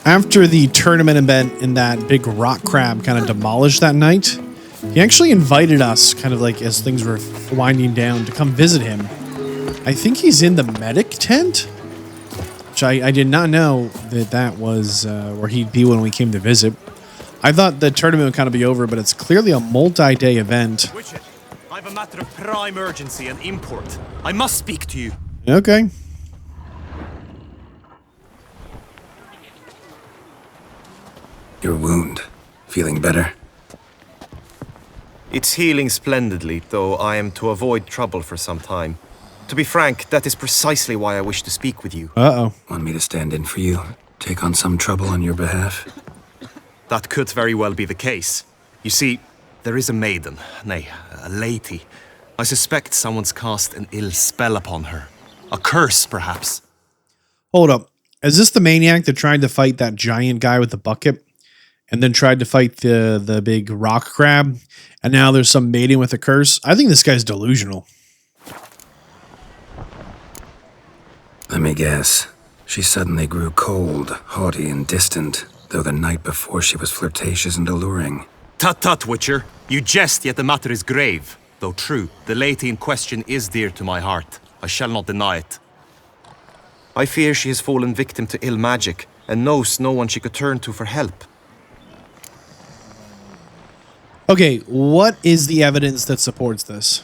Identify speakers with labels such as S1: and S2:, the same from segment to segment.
S1: After the tournament event in that big rock crab kind of demolished that night, he actually invited us, kind of like as things were winding down, to come visit him. I think he's in the medic tent, which I did not know that was where he'd be when we came to visit. I thought the tournament would kind of be over, but it's clearly a multi-day event.
S2: I have a matter of prime urgency and import. I must speak to you.
S1: Okay.
S3: Your wound. Feeling better?
S2: It's healing splendidly, though I am to avoid trouble for some time. To be frank, that is precisely why I wish to speak with you.
S1: Uh-oh.
S3: Want me to stand in for you? Take on some trouble on your behalf?
S2: That could very well be the case. You see, there is a maiden, nay, a lady. I suspect someone's cast an ill spell upon her. A curse, perhaps.
S1: Hold up. Is this the maniac that tried to fight that giant guy with the bucket? And then tried to fight the big rock crab? And now there's some maiden with a curse? I think this guy's delusional.
S3: Let me guess. She suddenly grew cold, haughty, and distant, though the night before she was flirtatious and alluring.
S2: Tut tut, Witcher. You jest, yet the matter is grave. Though true, the lady in question is dear to my heart. I shall not deny it. I fear she has fallen victim to ill magic, and knows no one she could turn to for help.
S1: Okay, what is the evidence that supports this?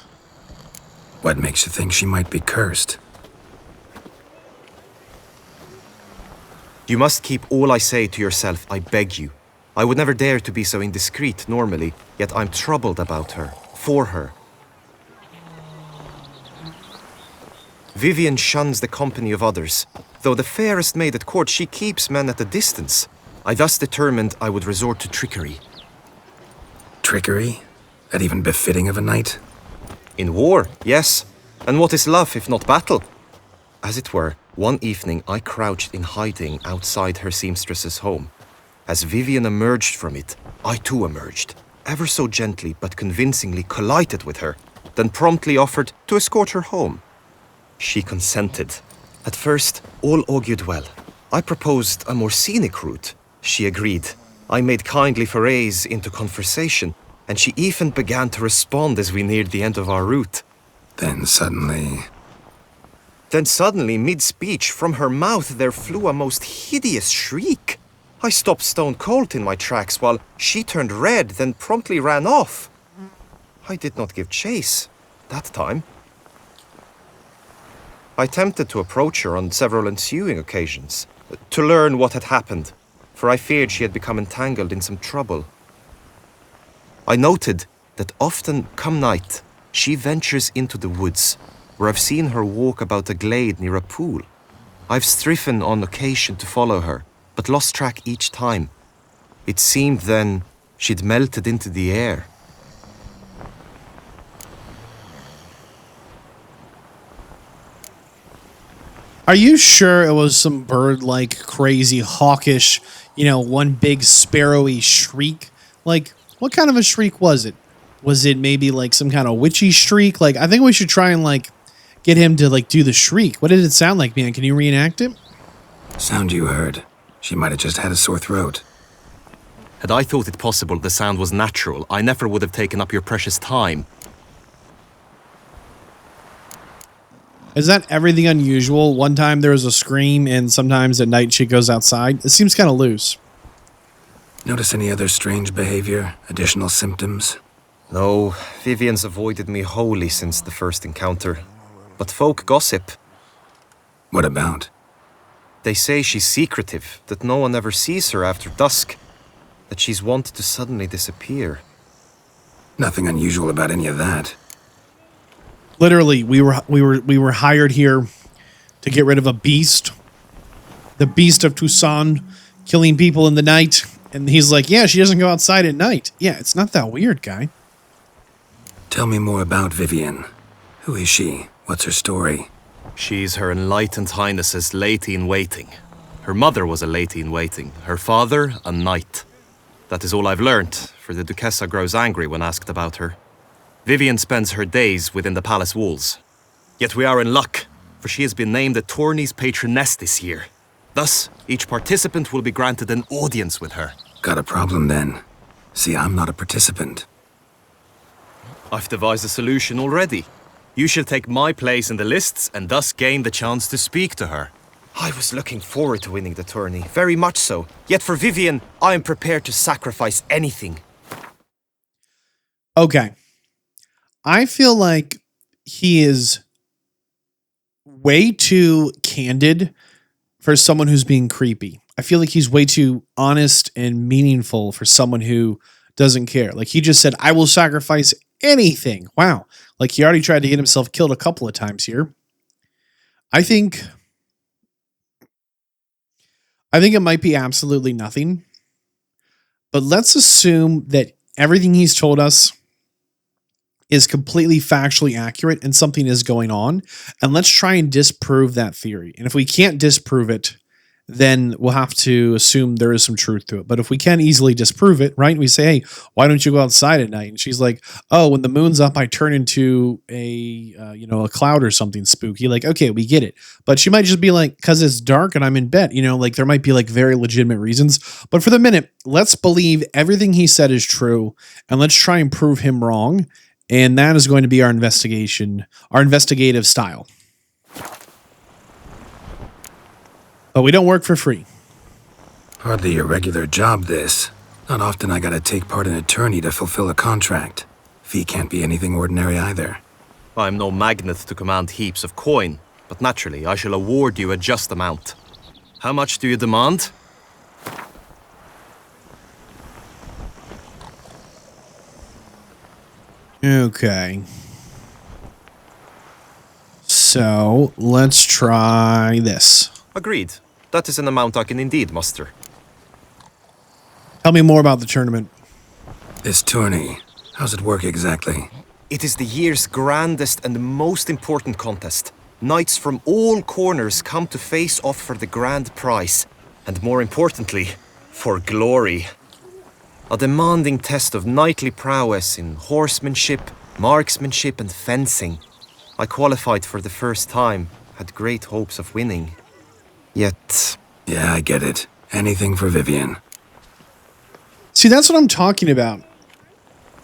S3: What makes you think she might be cursed?
S2: You must keep all I say to yourself, I beg you. I would never dare to be so indiscreet normally, yet I'm troubled about her, for her. Vivian shuns the company of others. Though the fairest maid at court, she keeps men at a distance. I thus determined I would resort to trickery.
S3: Trickery? That even befitting of a knight?
S2: In war, yes. And what is love if not battle? As it were, one evening I crouched in hiding outside her seamstress's home. As Vivian emerged from it, I too emerged, ever so gently but convincingly collided with her, then promptly offered to escort her home. She consented. At first, all augured well. I proposed a more scenic route. She agreed. I made kindly forays into conversation, and she even began to respond as we neared the end of our route.
S3: Then suddenly,
S2: mid-speech, from her mouth there flew a most hideous shriek. I stopped stone cold in my tracks while she turned red, then promptly ran off. I did not give chase that time. I attempted to approach her on several ensuing occasions, to learn what had happened, for I feared she had become entangled in some trouble. I noted that often, come night, she ventures into the woods, where I've seen her walk about a glade near a pool. I've striven on occasion to follow her, but lost track each time. It seemed then she'd melted into the air.
S1: Are you sure it was some bird-like, crazy, hawkish, one big sparrowy shriek? Like, what kind of a shriek was it? Was it maybe like some kind of witchy shriek? Like, I think we should try and get him to do the shriek. What did it sound like, man? Can you reenact it?
S3: sound you heard. She might have just had a sore throat.
S2: Had I thought it possible the sound was natural, I never would have taken up your precious time.
S1: Is that everything unusual? One time there was a scream, and sometimes at night she goes outside. It seems kind of loose.
S3: Notice any other strange behavior? Additional symptoms?
S2: No, Vivian's avoided me wholly since the first encounter. But folk gossip.
S3: What about?
S2: They say she's secretive, that no one ever sees her after dusk, that she's wont to suddenly disappear.
S3: Nothing unusual about any of that.
S1: Literally, we were hired here to get rid of a beast. The beast of Tucson, killing people in the night. And he's like, yeah, she doesn't go outside at night. Yeah, it's not that weird, guy.
S3: Tell me more about Vivian. Who is she? What's her story?
S2: She's Her Enlightened Highness's lady-in-waiting. Her mother was a lady-in-waiting. Her father, a knight. That is all I've learnt, for the Duchessa grows angry when asked about her. Vivian spends her days within the palace walls. Yet we are in luck, for she has been named the tourney's patroness this year. Thus, each participant will be granted an audience with her.
S3: Got a problem then. See, I'm not a participant.
S2: I've devised a solution already. You shall take my place in the lists and thus gain the chance to speak to her. I was looking forward to winning the tourney, very much so. Yet for Vivian, I am prepared to sacrifice anything.
S1: Okay. I feel like he is way too candid for someone who's being creepy. I feel like he's way too honest and meaningful for someone who doesn't care. Like he just said, I will sacrifice anything. Wow. Like he already tried to get himself killed a couple of times here. I think it might be absolutely nothing. But let's assume that everything he's told us is completely factually accurate and something is going on. And let's try and disprove that theory. And if we can't disprove it, then we'll have to assume there is some truth to it. But if we can easily disprove it, right? We say, hey, why don't you go outside at night? And she's like, oh, when the moon's up, I turn into a cloud or something spooky. Like, okay, we get it. But she might just be like, cause it's dark and I'm in bed, like there might be like very legitimate reasons. But for the minute, let's believe everything he said is true. And let's try and prove him wrong. And that is going to be our investigation, our investigative style. But we don't work for free.
S3: Hardly a regular job, this. Not often I gotta take part in a tourney to fulfill a contract. Fee can't be anything ordinary either.
S2: I'm no magnet to command heaps of coin, but naturally I shall award you a just amount. How much do you demand?
S1: Okay. So let's try this.
S2: Agreed. That is an amount I can indeed muster.
S1: Tell me more about the tournament.
S3: This tourney, how's it work exactly?
S2: It is the year's grandest and most important contest. Knights from all corners come to face off for the grand prize. And more importantly, for glory. A demanding test of knightly prowess in horsemanship, marksmanship and fencing. I qualified for the first time, had great hopes of winning. Yet...
S3: Yeah, I get it. Anything for Vivian.
S1: See, that's what I'm talking about.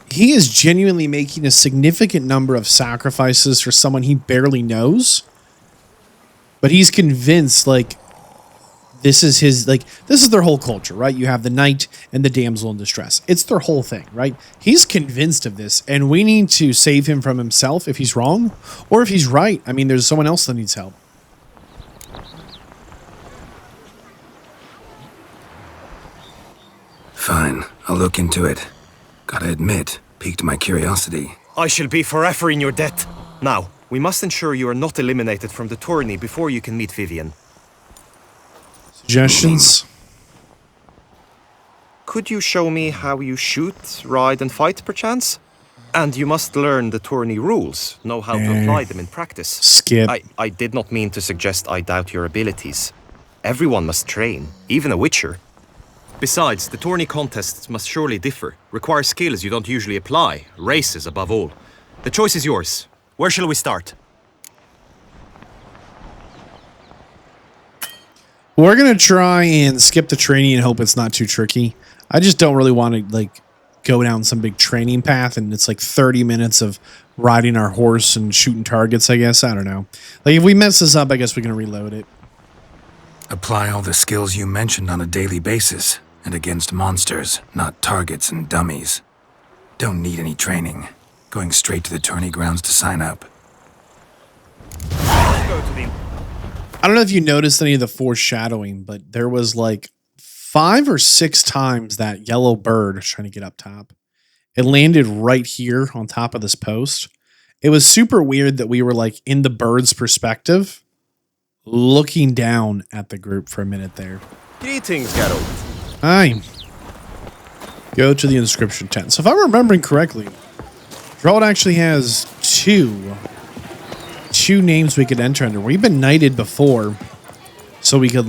S1: He is genuinely making a significant number of sacrifices for someone he barely knows. But he's convinced, this is their whole culture, right? You have the knight and the damsel in distress. It's their whole thing, right? He's convinced of this, and we need to save him from himself if he's wrong, or if he's right. I mean, there's someone else that needs help.
S3: Fine, I'll look into it. Gotta admit, piqued my curiosity.
S2: I shall be forever in your debt. Now, we must ensure you are not eliminated from the tourney before you can meet Vivian.
S1: Suggestions?
S2: Could you show me how you shoot, ride and fight, perchance? And you must learn the tourney rules, know how to apply them in practice.
S1: Skip.
S2: I did not mean to suggest I doubt your abilities. Everyone must train, even a witcher. Besides, the tourney contests must surely differ, require skills you don't usually apply, races above all. The choice is yours. Where shall we start?
S1: We're going to try and skip the training and hope it's not too tricky. I just don't really want to go down some big training path and it's 30 minutes of riding our horse and shooting targets, I guess. I don't know. If we mess this up, I guess we can reload it.
S3: Apply all the skills you mentioned on a daily basis and against monsters, not targets and dummies. Don't need any training. Going straight to the tourney grounds to sign up.
S1: I don't know if you noticed any of the foreshadowing, but there was 5 or 6 times that yellow bird was trying to get up top. It landed right here on top of this post. It was super weird that we were in the bird's perspective, looking down at the group for a minute there.
S2: Greetings, Gerald.
S1: Hi. Go to the inscription tent. So if I'm remembering correctly, Gerald actually has two names we could enter under. We've been knighted before, so we could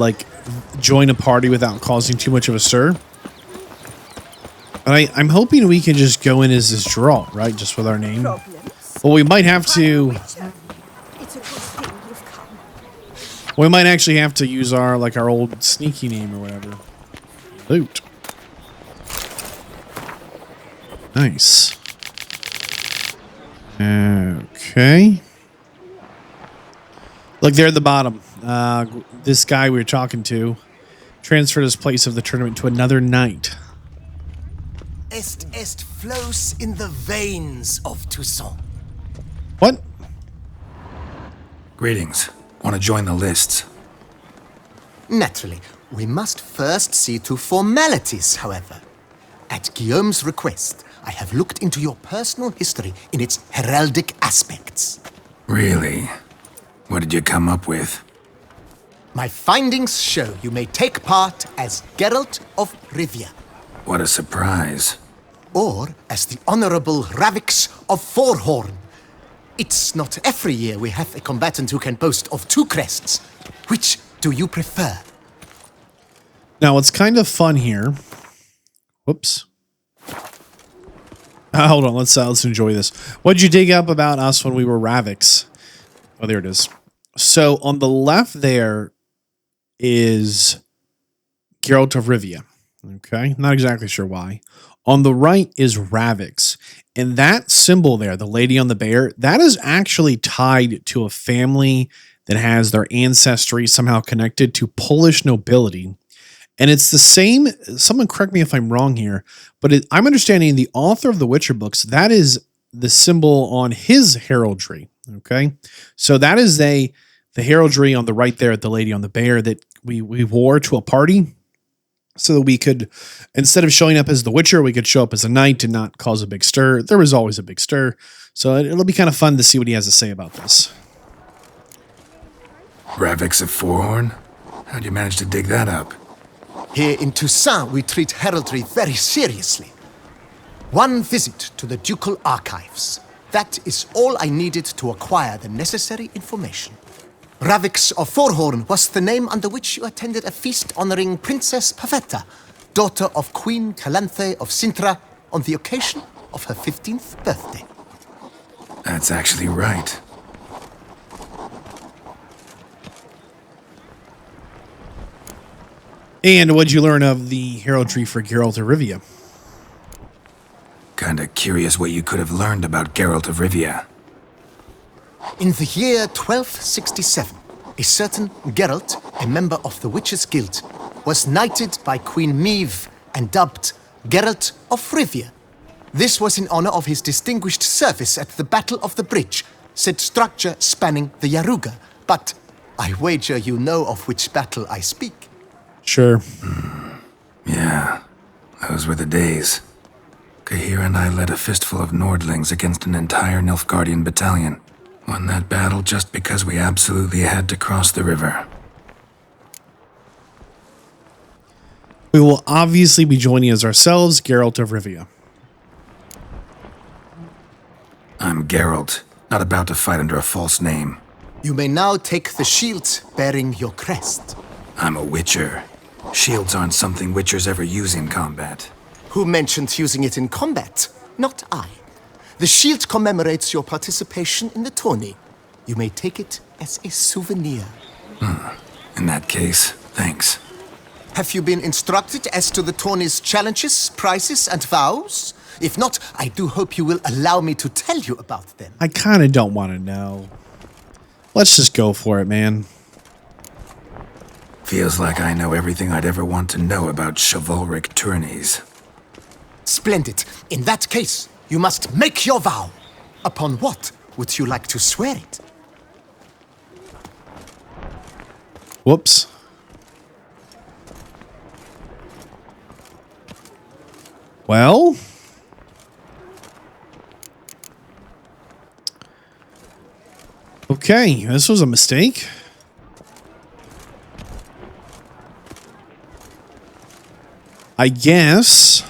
S1: join a party without causing too much of a stir. But I'm hoping we can just go in as this Gerald, right? Just with our name. Well, we might have to. We might actually have to use our old sneaky name or whatever. Loot. Nice. Okay. Look there at the bottom. This guy we were talking to transferred his place of the tournament to another night.
S4: Est flows in the veins of Toussaint.
S1: What?
S3: Greetings. Want to join the lists?
S4: Naturally, we must first see to formalities, however. At Guillaume's request, I have looked into your personal history in its heraldic aspects.
S3: Really? What did you come up with?
S4: My findings show you may take part as Gerald of Rivia,
S3: What a surprise.
S4: or as the Honorable Ravix of Forhorn. It's not every year we have a combatant who can boast of 2 crests. Which do you prefer?
S1: Now, what's kind of fun here. Whoops. Hold on. Let's enjoy this. What'd you dig up about us when we were Ravix? Oh, there it is. So on the left there is Gerald of Rivia. Okay. Not exactly sure why. On the right is Ravix. And that symbol there, the lady on the bear, that is actually tied to a family that has their ancestry somehow connected to Polish nobility. And it's the same, someone correct me if I'm wrong here, but I'm understanding the author of the Witcher books, that is the symbol on his heraldry, okay? So that is the heraldry on the right there, the lady on the bear that we wore to a party so that we could, instead of showing up as the Witcher, we could show up as a knight and not cause a big stir. There was always a big stir. So it'll be kind of fun to see what he has to say about this.
S3: Ravix of Forhorn? How'd you manage to dig that up?
S4: Here in Toussaint, we treat heraldry very seriously. One visit to the ducal archives. That is all I needed to acquire the necessary information. Ravix of Forhorn was the name under which you attended a feast honoring Princess Pavetta, daughter of Queen Calanthe of Sintra, on the occasion of her 15th birthday.
S3: That's actually right.
S1: And what'd you learn of the heraldry for Gerald of Rivia?
S3: Kinda curious what you could have learned about Gerald of Rivia.
S4: In the year 1267, a certain Geralt, a member of the Witches' Guild, was knighted by Queen Meve and dubbed Gerald of Rivia. This was in honor of his distinguished service at the Battle of the Bridge, said structure spanning the Yaruga. But I wager you know of which battle I speak.
S1: Sure.
S3: Yeah, those were the days. Kahir and I led a fistful of Nordlings against an entire Nilfgaardian battalion. Won that battle just because we absolutely had to cross the river.
S1: We will obviously be joining as ourselves, Geralt of Rivia.
S3: I'm Geralt, not about to fight under a false name.
S4: You may now take the shield bearing your crest.
S3: I'm a Witcher. Shields aren't something Witchers ever use in combat.
S4: Who mentioned using it in combat? Not I. The shield commemorates your participation in the tourney. You may take it as a souvenir.
S3: In that case, thanks.
S4: Have you been instructed as to the tourney's challenges, prizes, and vows? If not, I do hope you will allow me to tell you about them.
S1: I kind of don't want to know. Let's just go for it, man.
S3: Feels like I know everything I'd ever want to know about chivalric tourneys.
S4: Splendid. In that case, you must make your vow. Upon what would you like to swear it?
S1: Whoops. Well. Okay, this was a mistake. I guess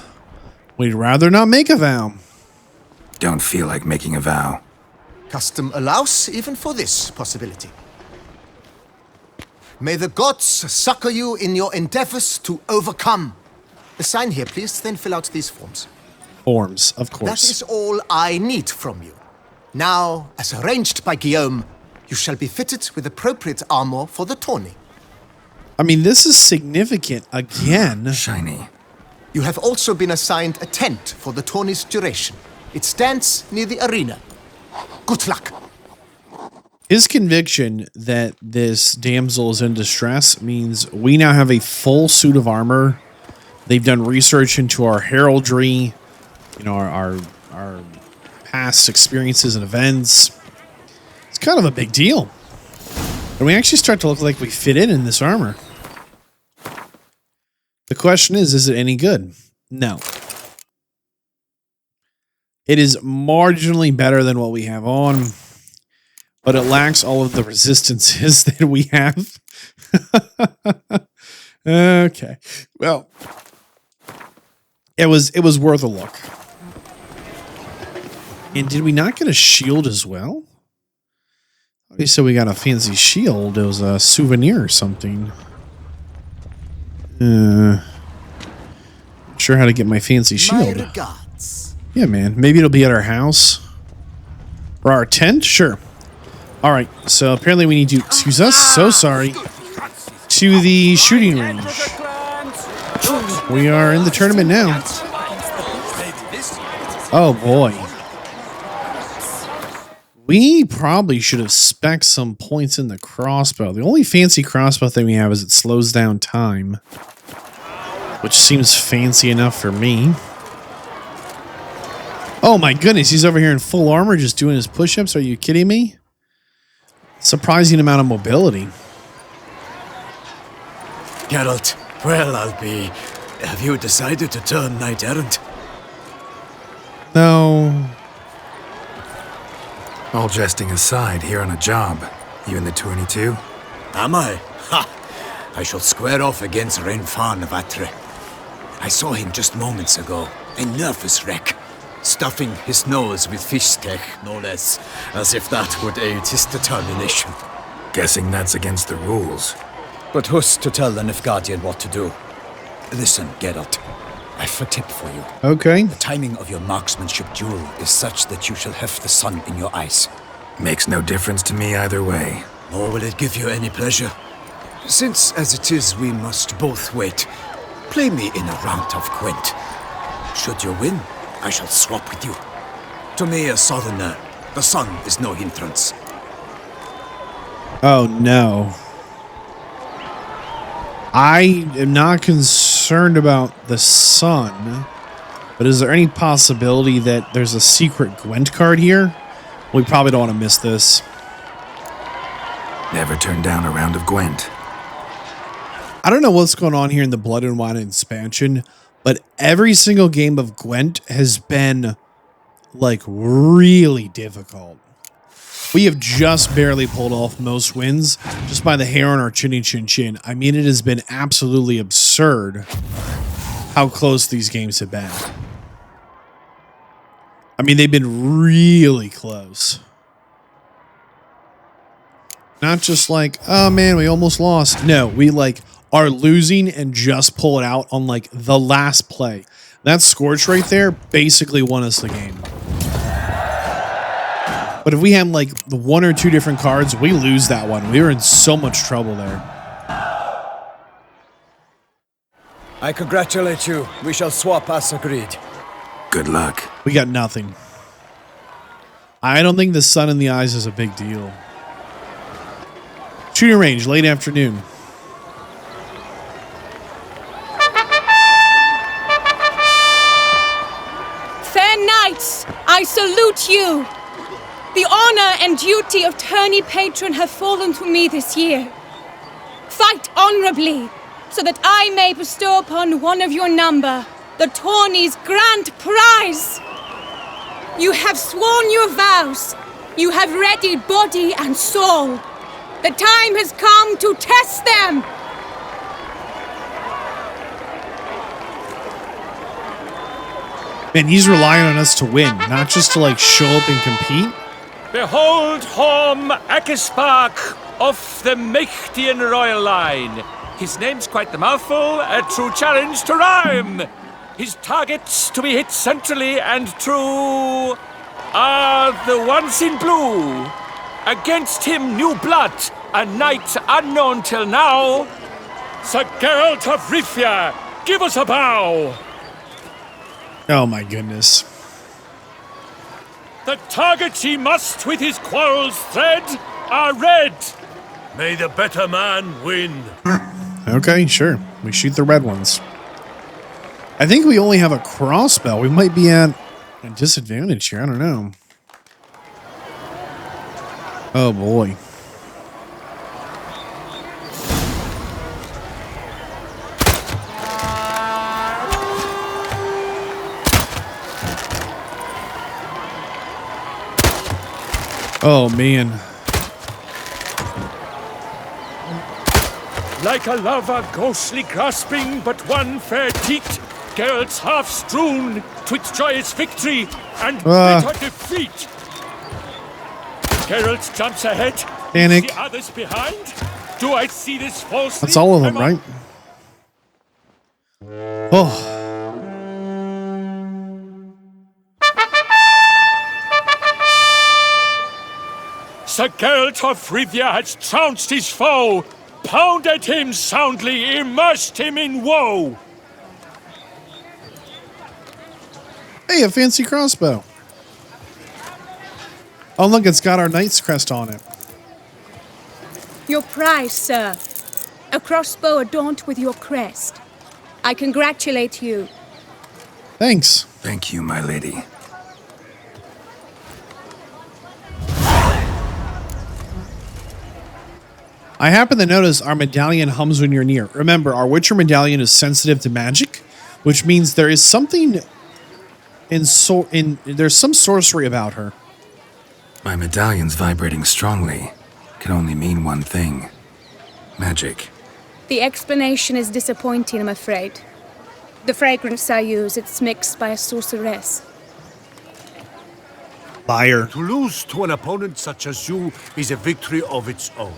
S1: we'd rather not make a vow.
S3: Don't feel like making a vow.
S4: Custom allows even for this possibility. May the gods succor you in your endeavors to overcome. Sign here, please, then fill out these forms.
S1: Forms, of
S4: That
S1: course.
S4: is all I need from you. Now, as arranged by Guillaume, You shall be fitted with appropriate armor for the tourney.
S1: I mean, this is significant again.
S3: Shiny.
S4: You have also been assigned a tent for the tourney's duration. It stands near the arena. Good luck.
S1: His conviction that this damsel is in distress means we now have a full suit of armor. They've done research into our heraldry, you know, our past experiences and events. It's kind of a big deal. And we actually start to look like we fit in this armor. The question is it any good? No. It is marginally better than what we have on, but it lacks all of the resistances that we have. Okay. Well, it was worth a look. And did we not get a shield as well? Okay, so we got a fancy shield. It was a souvenir or something. Not sure how to get my fancy shield.
S4: My regards.
S1: Yeah, man. Maybe it'll be at our house. Or our tent? Sure. Alright, so apparently we need to, excuse us, so sorry, to the shooting range. We are in the tournament now. Oh boy. We probably should have spec'd some points in the crossbow. The only fancy crossbow thing we have is it slows down time, which seems fancy enough for me. Oh my goodness, he's over here in full armor just doing his push-ups. Are you kidding me? Surprising amount of mobility.
S5: Geralt, well, I'll be. Have you decided to turn knight errant?
S1: No.
S3: All jesting aside, here on a job. You in the tourney too?
S5: Am I? Ha! I shall square off against Renfan Vatre. I saw him just moments ago. A nervous wreck. Stuffing his nose with fish steak, no less. As if that would aid his determination.
S3: Guessing that's against the rules.
S5: But who's to tell the Nilfgaardian what to do? Listen, Geralt. I've a tip for you.
S1: Okay.
S5: The timing of your marksmanship duel is such that you shall have the sun in your eyes.
S3: Makes no difference to me either way.
S5: Nor will it give you any pleasure. Since, as it is, we must both wait, play me in a round of Gwent. Should you win, I shall swap with you. To me, a southerner, the sun is no hindrance.
S1: Oh no. I am not concerned about the sun, but is there any possibility that there's a secret Gwent card here? We probably don't want to miss this.
S3: Never turn down a round of Gwent.
S1: I don't know what's going on here in the Blood and Wine expansion, but every single game of Gwent has been, like, really difficult. We have just barely pulled off most wins just by the hair on our chinny chin chin. I mean, it has been absolutely absurd how close these games have been. I mean, they've been really close. Not just like, oh man, we almost lost. No, we like are losing and just pull it out on like the last play. That Scorch right there basically won us the game. But if we had like the one or two different cards, we lose that one. We were in so much trouble there.
S5: I congratulate you. We shall swap as agreed.
S3: Good luck.
S1: We got nothing. I don't think the sun in the eyes is a big deal. Shooting range, late afternoon.
S6: Fair knights, I salute you. The honor and duty of tourney patron have fallen to me this year. Fight honorably, so that I may bestow upon one of your number the tourney's grand prize. You have sworn your vows. You have readied body and soul. The time has come to test them.
S1: Man, he's relying on us to win, not just to like show up and compete.
S7: Behold Horm Akispark of the Mechtian royal line. His name's quite the mouthful, a true challenge to rhyme. His targets to be hit centrally and true are the ones in blue. Against him, new blood, a knight unknown till now. Sir Gerald of Rivia, give us a bow.
S1: Oh my goodness.
S7: The targets he must with his quarrels thread are red.
S8: May the better man win.
S1: Okay, sure. We shoot the red ones. I think we only have a crossbow. We might be at a disadvantage here. I don't know. Oh boy. Oh man.
S7: Like a lover ghostly grasping but one fair teat, Gerald's half strewn, twixt joyous victory and bitter defeat. Gerald jumps ahead.
S1: Panic.
S7: The others behind. Do I see this falsely?
S1: That's all of them, right? Oh.
S7: Sir Gerald of Rivia has trounced his foe, pounded him soundly, immersed him in woe.
S1: Hey, a fancy crossbow. Oh, look, it's got our knight's crest on it.
S6: Your prize, sir. A crossbow adorned with your crest. I congratulate you.
S1: Thanks.
S3: Thank you, my lady.
S1: I happen to notice our medallion hums when you're near. Remember, our Witcher medallion is sensitive to magic, which means there is something there's some sorcery about her.
S3: My medallion's vibrating strongly. Can only mean one thing. Magic.
S6: The explanation is disappointing, I'm afraid. The fragrance I use, it's mixed by a sorceress.
S1: Liar.
S8: To lose to an opponent such as you is a victory of its own.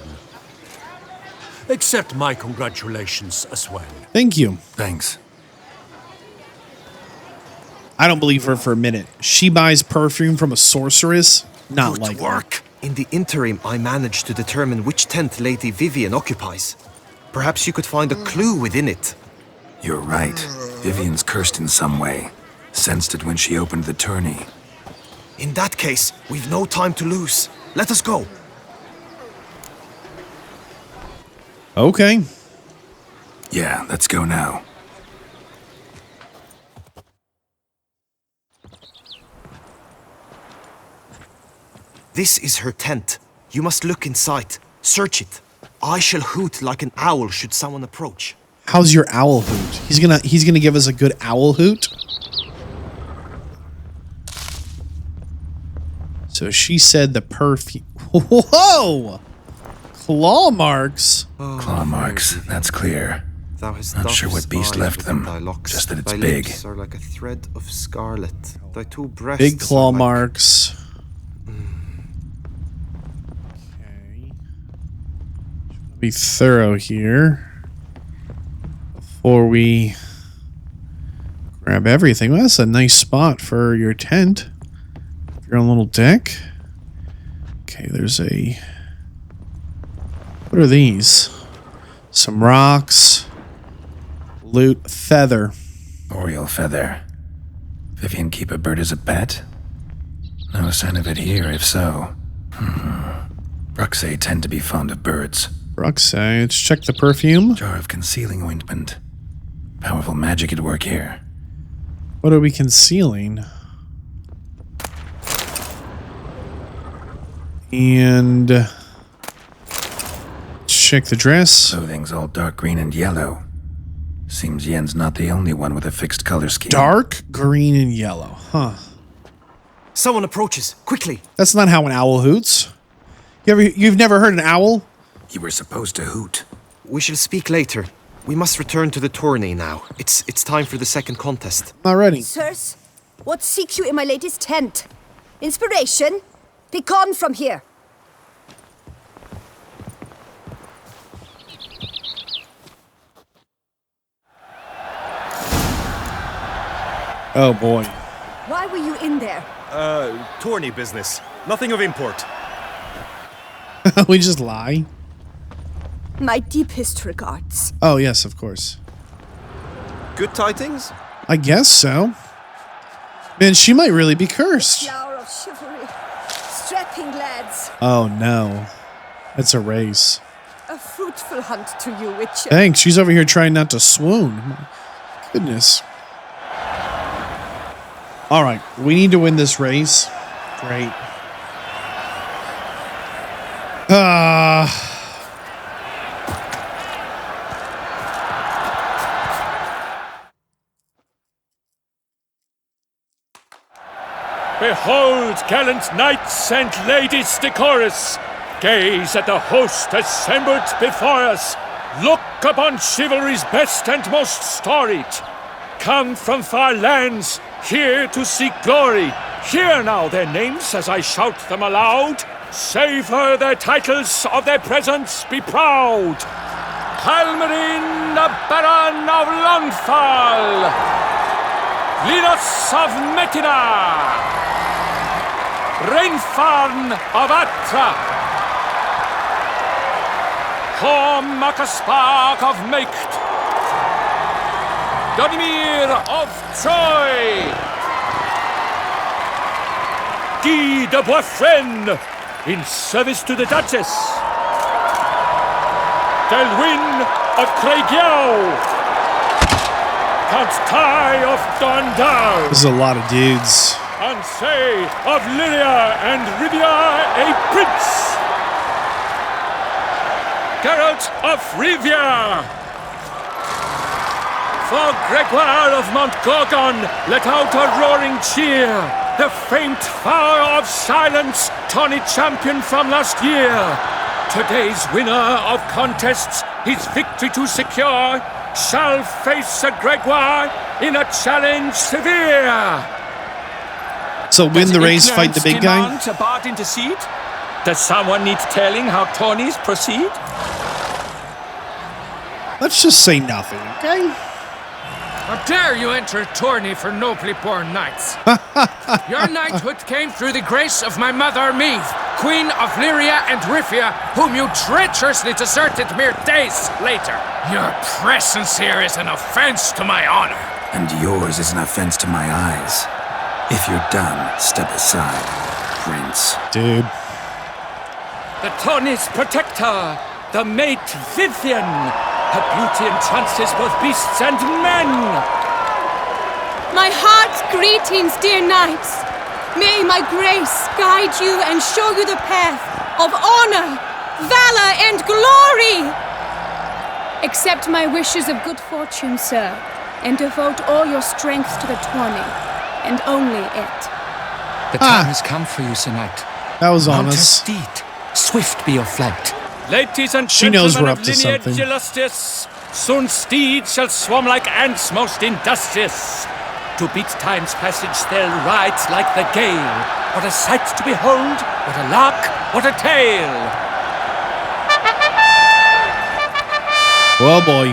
S8: Accept my congratulations as well.
S1: Thank you.
S3: Thanks.
S1: I don't believe her for a minute. She buys perfume from a sorceress? Not
S2: Good
S1: like
S2: work. In the interim, I managed to determine which tent Lady Vivian occupies. Perhaps you could find a clue within it.
S3: You're right. Vivian's cursed in some way. Sensed it when she opened the tourney.
S2: In that case, we've no time to lose. Let us go.
S1: Okay.
S3: Yeah, let's go now.
S2: This is her tent. You must look inside. Search it. I shall hoot like an owl should someone approach.
S1: How's your owl hoot? He's gonna give us a good owl hoot. So she said the perfume. Whoa! Claw marks.
S3: Claw marks, that's clear.
S2: Thou hast
S3: Not
S2: dove's
S3: sure what beast
S2: eyes
S3: left
S2: within
S3: them,
S2: thy locks.
S3: just that it's
S2: Thy
S3: big.
S2: lips are like a thread of scarlet. Thy two breasts
S1: Big claw
S2: are like...
S1: marks. Okay. Be thorough here before we grab everything. Well, that's a nice spot for your tent. Your own little deck. Okay, there's a... What are these? Some rocks. Loot. Feather.
S3: Oriole feather. Vivian keep a bird as a pet? No sign of it here, if so. Bruxay tend to be fond of birds.
S1: Bruxay. Let's check the perfume.
S3: Jar of concealing ointment. Powerful magic at work here.
S1: What are we concealing? And... check the dress.
S3: Clothing's all dark green and yellow. Seems Yen's not the only one with a fixed color scheme.
S1: Dark green and yellow. Huh.
S2: Someone approaches. Quickly.
S1: That's not how an owl hoots. You've never heard an owl?
S3: You were supposed to hoot.
S2: We shall speak later. We must return to the tourney now. It's time for the second contest.
S1: Not ready.
S9: Sirs, what seek you in my lady's tent? Inspiration? Be gone from here.
S1: Oh boy.
S9: Why were you in there?
S10: Tourney business. Nothing of import.
S1: We just lie?
S9: My deepest regards.
S1: Oh, yes, of course.
S2: Good tidings?
S1: I guess so. Man, she might really be cursed.
S9: Flower of chivalry. Strapping lads.
S1: Oh, no. It's a race.
S9: A fruitful hunt to you, Witcher.
S1: Thanks. She's over here trying not to swoon. My goodness. All right. We need to win this race. Great.
S7: Behold, gallant knights and ladies decorous, gaze at the host assembled before us. Look upon chivalry's best and most storied. Come from far lands, here to seek glory. Hear now their names as I shout them aloud. Savor their titles, of their presence be proud. Halmarin, the Baron of Longfall. Linus of Metina. Reinfarn of Atra, Horm Akaspark of Meikt, Donimir of Troy, Guy de Boisfren in service to the Duchess, Delwyn of Craigiau, Count Tai of Dondau.
S1: This is a lot of dudes.
S7: Ansay of Lyria and Rivia a prince. Gerald of Rivia. For Gregoire of Montgorgon, let out a roaring cheer. The faint fire of silence, tawny champion from last year. Today's winner of contests, his victory to secure, shall face Sir Gregoire in a challenge severe.
S1: So win the race, fight the big guy?
S7: A bard intercede? Does someone need telling how tourneys proceed?
S1: Let's just say nothing, okay?
S10: How dare you enter a tourney for nobly born knights? Your knighthood came through the grace of my mother Meve, Queen of Lyria and Rivia, whom you treacherously deserted mere days later. Your presence here is an offense to my honor.
S3: And yours is an offense to my eyes. If you're done, step aside, Prince.
S1: Dude.
S7: The tourney's protector, the mate Vivian. Her beauty entrances both beasts and men.
S6: My heart's greetings, dear knights. May my grace guide you and show you the path of honor, valor, and glory. Accept my wishes of good fortune, sir, and devote all your strength to the tourney, and only it.
S11: The time has come for you, Sir Knight.
S1: That was
S11: Mount
S1: honest.
S11: your steed. Swift be your flight.
S7: Ladies and
S1: She knows we're
S7: gentlemen
S1: up
S7: of
S1: to
S7: lineage
S1: something.
S7: illustrious, soon steeds shall swarm like ants most industrious. To beat time's passage they'll ride like the gale. What a sight to behold, what a lark, what a tale.
S1: Well, boy.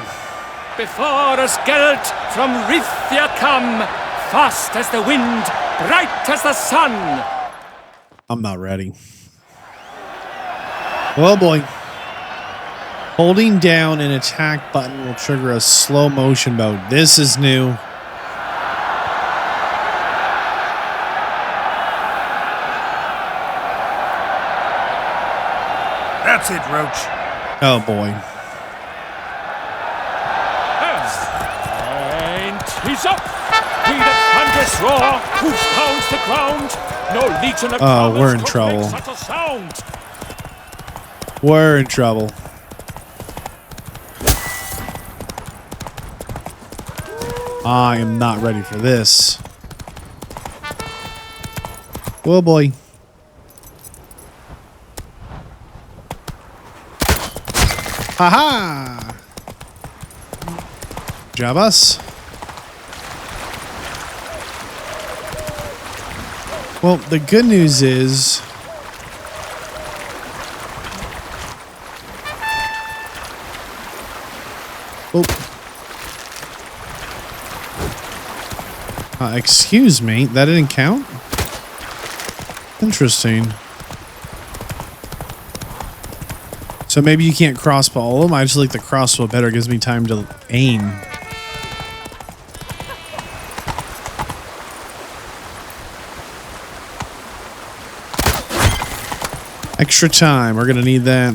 S7: Before us Geralt from Rivia come, fast as the wind, bright as the sun.
S1: I'm not ready. Well, boy. Holding down an attack button will trigger a slow motion mode. This is new.
S8: That's it, Roach.
S1: Oh, boy.
S7: And he's up! He that thunderous roar, who pounds the ground. No legion of
S1: Oh, we're in
S7: could
S1: trouble.
S7: make such a sound.
S1: We're in trouble. I am not ready for this. Well, boy. Haha! Job us. Well, the good news is excuse me, that didn't count? Interesting. So maybe you can't crossbow all of them. I just like the crossbow better. It gives me time to aim. Extra time. We're going to need that.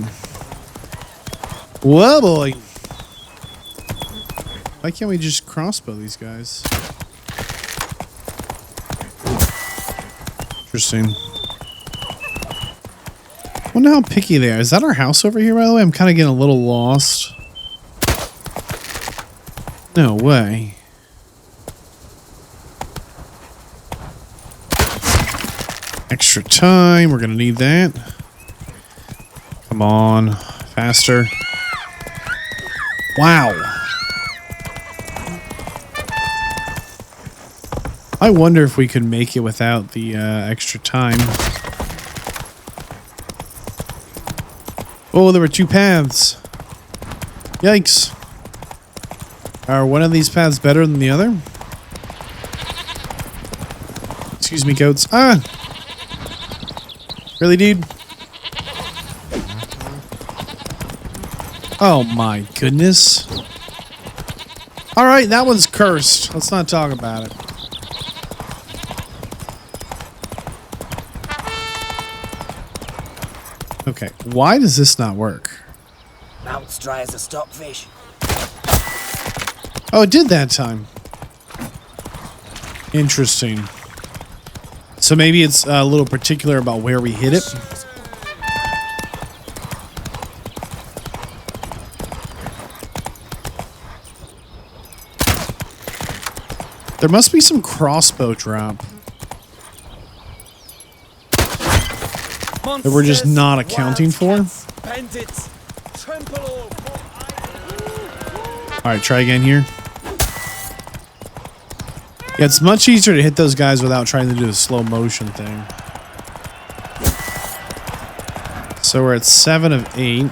S1: Whoa, boy. Why can't we just crossbow these guys? Interesting. I wonder how picky they are. Is that our house over here, by the way? I'm kind of getting a little lost. No way. Extra time. We're going to need that. Come on. Faster. Wow. I wonder if we could make it without the extra time. Oh, there were two paths. Yikes. Are one of these paths better than the other? Excuse me, goats. Ah! Really, dude? Oh my goodness. Alright, that one's cursed. Let's not talk about it. Okay, why does this not work?
S12: Mouth's dry as a stockfish.
S1: Oh, it did that time. Interesting. So maybe it's a little particular about where we hit it. There must be some crossbow drop that we're just not accounting for. Alright, try again here. Yeah, it's much easier to hit those guys without trying to do the slow motion thing. So we're at 7 of 8.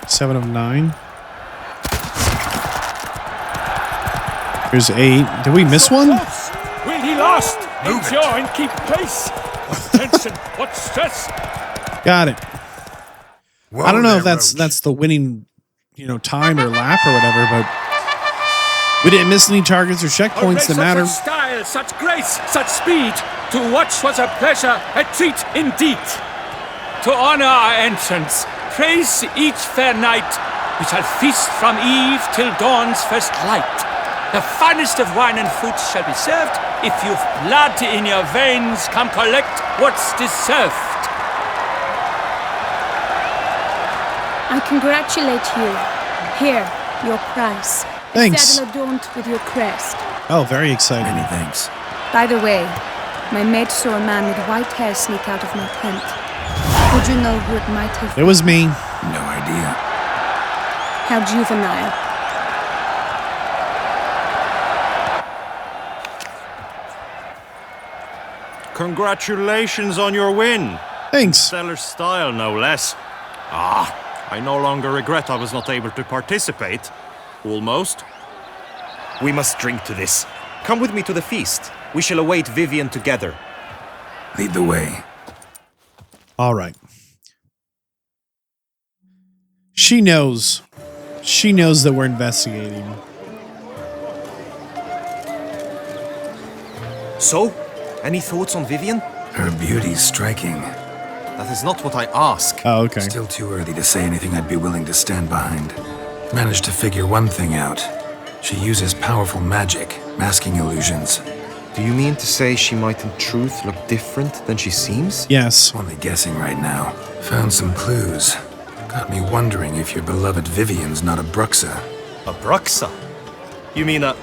S1: 7 of 9. Here's 8. Did we miss one?
S7: Will he last? Endure and keep pace. What tension, what stress.
S1: Got it.
S3: Whoa
S1: I don't know if
S3: there,
S1: that's the winning, time or lap or whatever, but we didn't miss any targets or checkpoints that matter.
S7: Such style, such grace, such speed. To watch was a pleasure, a treat indeed. To honor our entrance, praise each fair knight. We shall feast from eve till dawn's first light. The finest of wine and fruits shall be served. If you've blood in your veins, come collect what's deserved.
S6: I congratulate you. Here, your prize.
S1: Thanks.
S6: A saddle adorned with your crest.
S1: Oh, very exciting.
S3: Many thanks.
S6: By the way, my maid saw a man with white hair sneak out of my tent. Would you know who it might have been?
S1: It was me.
S3: No idea.
S6: How juvenile.
S13: Congratulations on your win.
S1: Thanks.
S13: Stellar style, no less. I no longer regret I was not able to participate. Almost.
S2: We must drink to this. Come with me to the feast. We shall await Vivian together.
S3: Lead the way.
S1: All right. She knows. She knows that we're investigating.
S2: So, any thoughts on Vivian?
S3: Her beauty's striking.
S2: That is not what I ask.
S1: Oh, okay.
S3: Still too early to say anything I'd be willing to stand behind. Managed to figure one thing out. She uses powerful magic, masking illusions.
S2: Do you mean to say she might in truth look different than she seems?
S1: Yes.
S3: Only guessing right now. Found some clues. Got me wondering if your beloved Vivian's not a Bruxa.
S2: A Bruxa? You mean a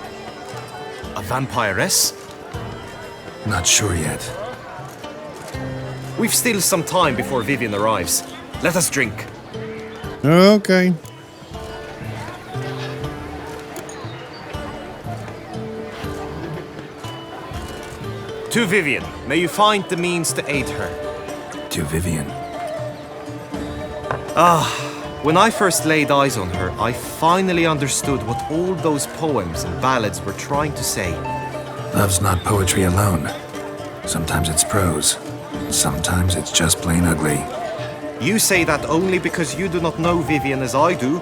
S2: vampiress?
S3: Not sure yet.
S2: We've still some time before Vivian arrives. Let us drink.
S1: Okay.
S2: To Vivian, may you find the means to aid her.
S3: To Vivian.
S2: When I first laid eyes on her, I finally understood what all those poems and ballads were trying to say.
S3: Love's not poetry alone. Sometimes it's prose. Sometimes it's just plain ugly.
S2: You say that only because you do not know Vivian as I do.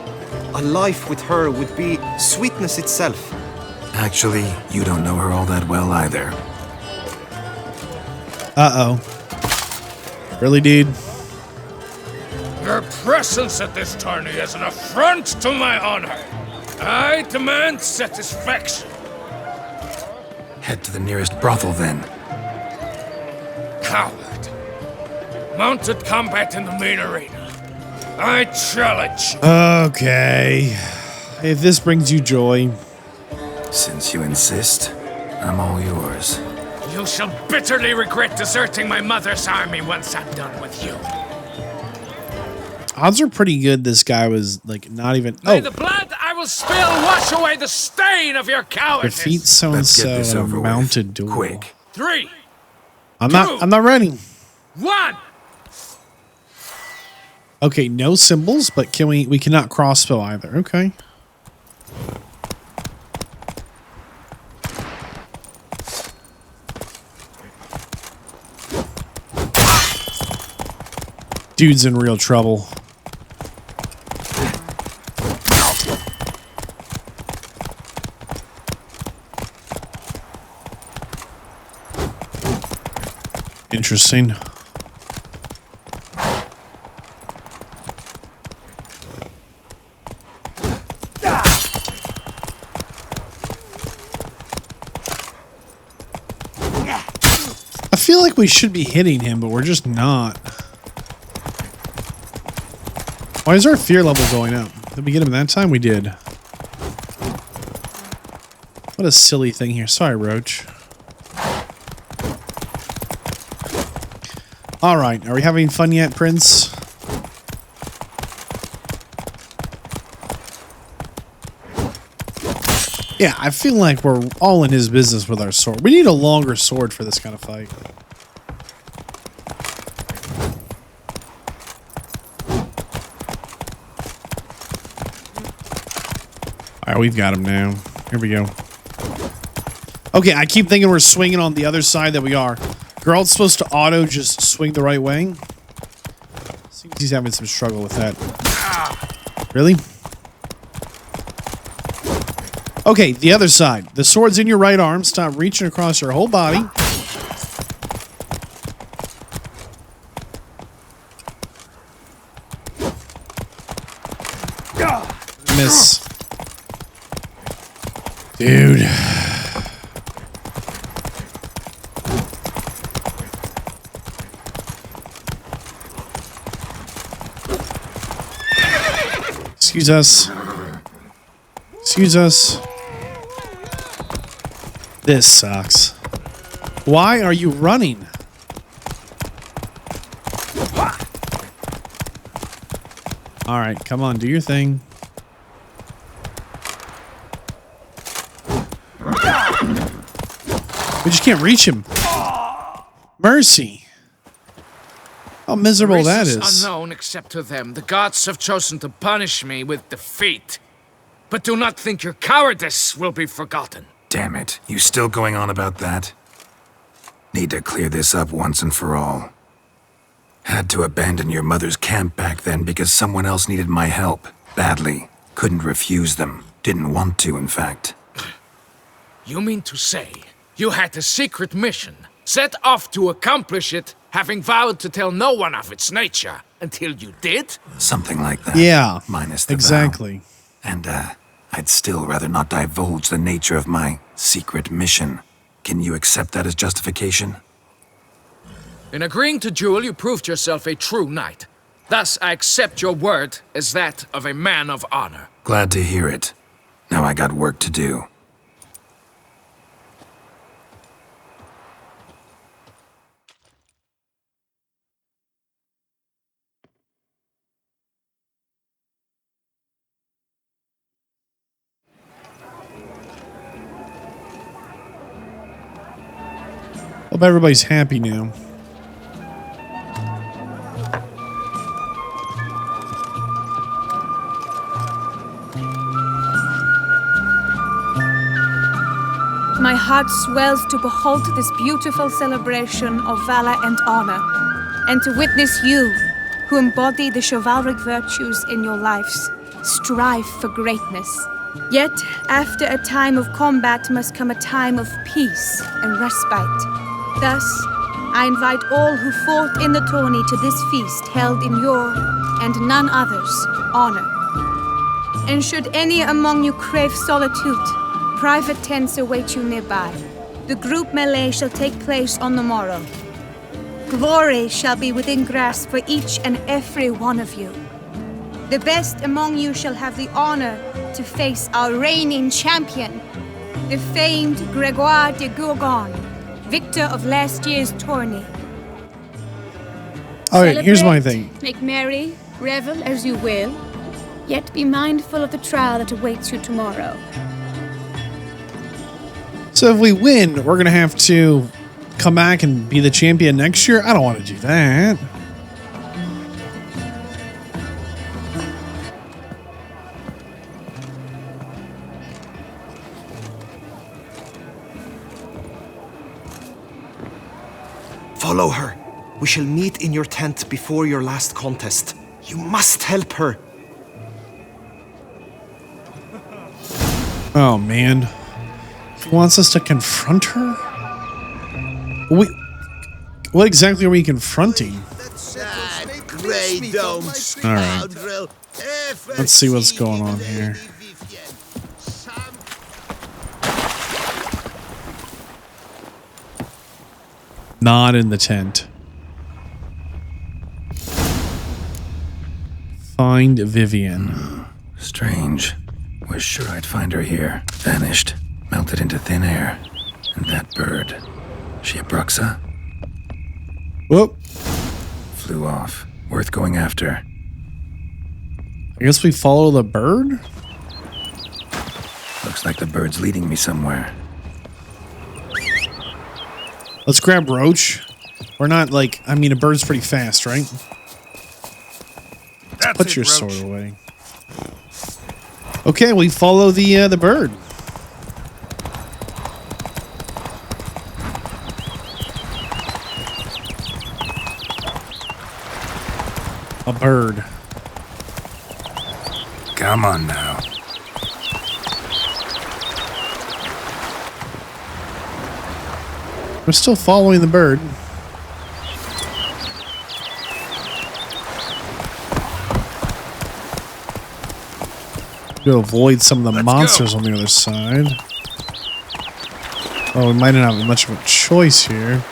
S2: A life with her would be sweetness itself.
S3: Actually, you don't know her all that well either.
S1: Uh-oh. Really, dude?
S10: Your presence at this tourney is an affront to my honor. I demand satisfaction.
S3: Head to the nearest brothel, then.
S10: Coward. Mounted combat in the main arena. I challenge.
S1: Okay. If this brings you joy.
S3: Since you insist, I'm all yours.
S10: You shall bitterly regret deserting my mother's army once I'm done with you.
S1: Odds are pretty good this guy was, like, not even...
S10: May the blood I will spill wash away the stain of your cowardice.
S1: Defeat so-and-so in a mounted duel.
S3: Quick.
S10: 3.
S1: I'm not ready.
S10: 1.
S1: Okay, no symbols, but we cannot crossbow either. Okay. Dude's in real trouble. Interesting. I feel like we should be hitting him, but we're just not. Why is our fear level going up? Did we get him that time? We did. What a silly thing here. Sorry, Roach. All right. Are we having fun yet, Prince? Yeah, I feel like we're all in his business with our sword. We need a longer sword for this kind of fight. All right, we've got him now. Here we go. Okay, I keep thinking we're swinging on the other side that we are. Gerald's supposed to auto just swing the right way. Seems he's having some struggle with that. Really? Okay, the other side. The sword's in your right arm. Stop reaching across your whole body. Miss. Dude. Excuse us. Excuse us. This sucks. Why are you running? All right, come on, do your thing. We just can't reach him. Mercy. How miserable that is.
S10: Unknown except to them. The gods have chosen to punish me with defeat. But do not think your cowardice will be forgotten.
S3: Damn it. You still going on about that? Need to clear this up once and for all. Had to abandon your mother's camp back then because someone else needed my help. Badly. Couldn't refuse them. Didn't want to, in fact.
S10: You mean to say you had a secret mission, set off to accomplish it, having vowed to tell no one of its nature, until you did?
S3: Something like that.
S1: Yeah,
S3: minus the
S1: exactly.
S3: vow. And, I'd still rather not divulge the nature of my secret mission. Can you accept that as justification?
S10: In agreeing to duel, you proved yourself a true knight. Thus, I accept your word as that of a man of honor.
S3: Glad to hear it. Now I got work to do.
S1: Hope everybody's happy now.
S6: My heart swells to behold this beautiful celebration of valor and honor, and to witness you, who embody the chivalric virtues in your lives, strive for greatness. Yet, after a time of combat must come a time of peace and respite. Thus, I invite all who fought in the tourney to this feast held in your, and none other's, honor. And should any among you crave solitude, private tents await you nearby. The group melee shall take place on the morrow. Glory shall be within grasp for each and every one of you. The best among you shall have the honor to face our reigning champion, the famed Gregoire de Gourgon, victor of last year's tourney.
S1: Alright, here's my thing.
S6: Make merry, revel as you will, yet be mindful of the trial that awaits you tomorrow.
S1: So if we win, we're going to have to come back and be the champion next year? I don't want to do that.
S2: Follow her. We shall meet in your tent before your last contest. You must help her.
S1: Oh, man. He wants us to confront her? What exactly are we confronting? Alright. Let's see what's going on here. Not in the tent. Find Vivian.
S3: Strange. Was sure I'd find her here. Vanished. Melted into thin air. And that bird. She a Bruxa?
S1: Whoop.
S3: Flew off. Worth going after.
S1: I guess we follow the bird?
S3: Looks like the bird's leading me somewhere.
S1: Let's grab Roach. We're not like, I mean, a bird's pretty fast, right? Put your sword away. Okay, we follow the bird. A bird.
S3: Come on now.
S1: We're still following the bird. To avoid some of the monsters on the other side. Oh, we might not have much of a choice here.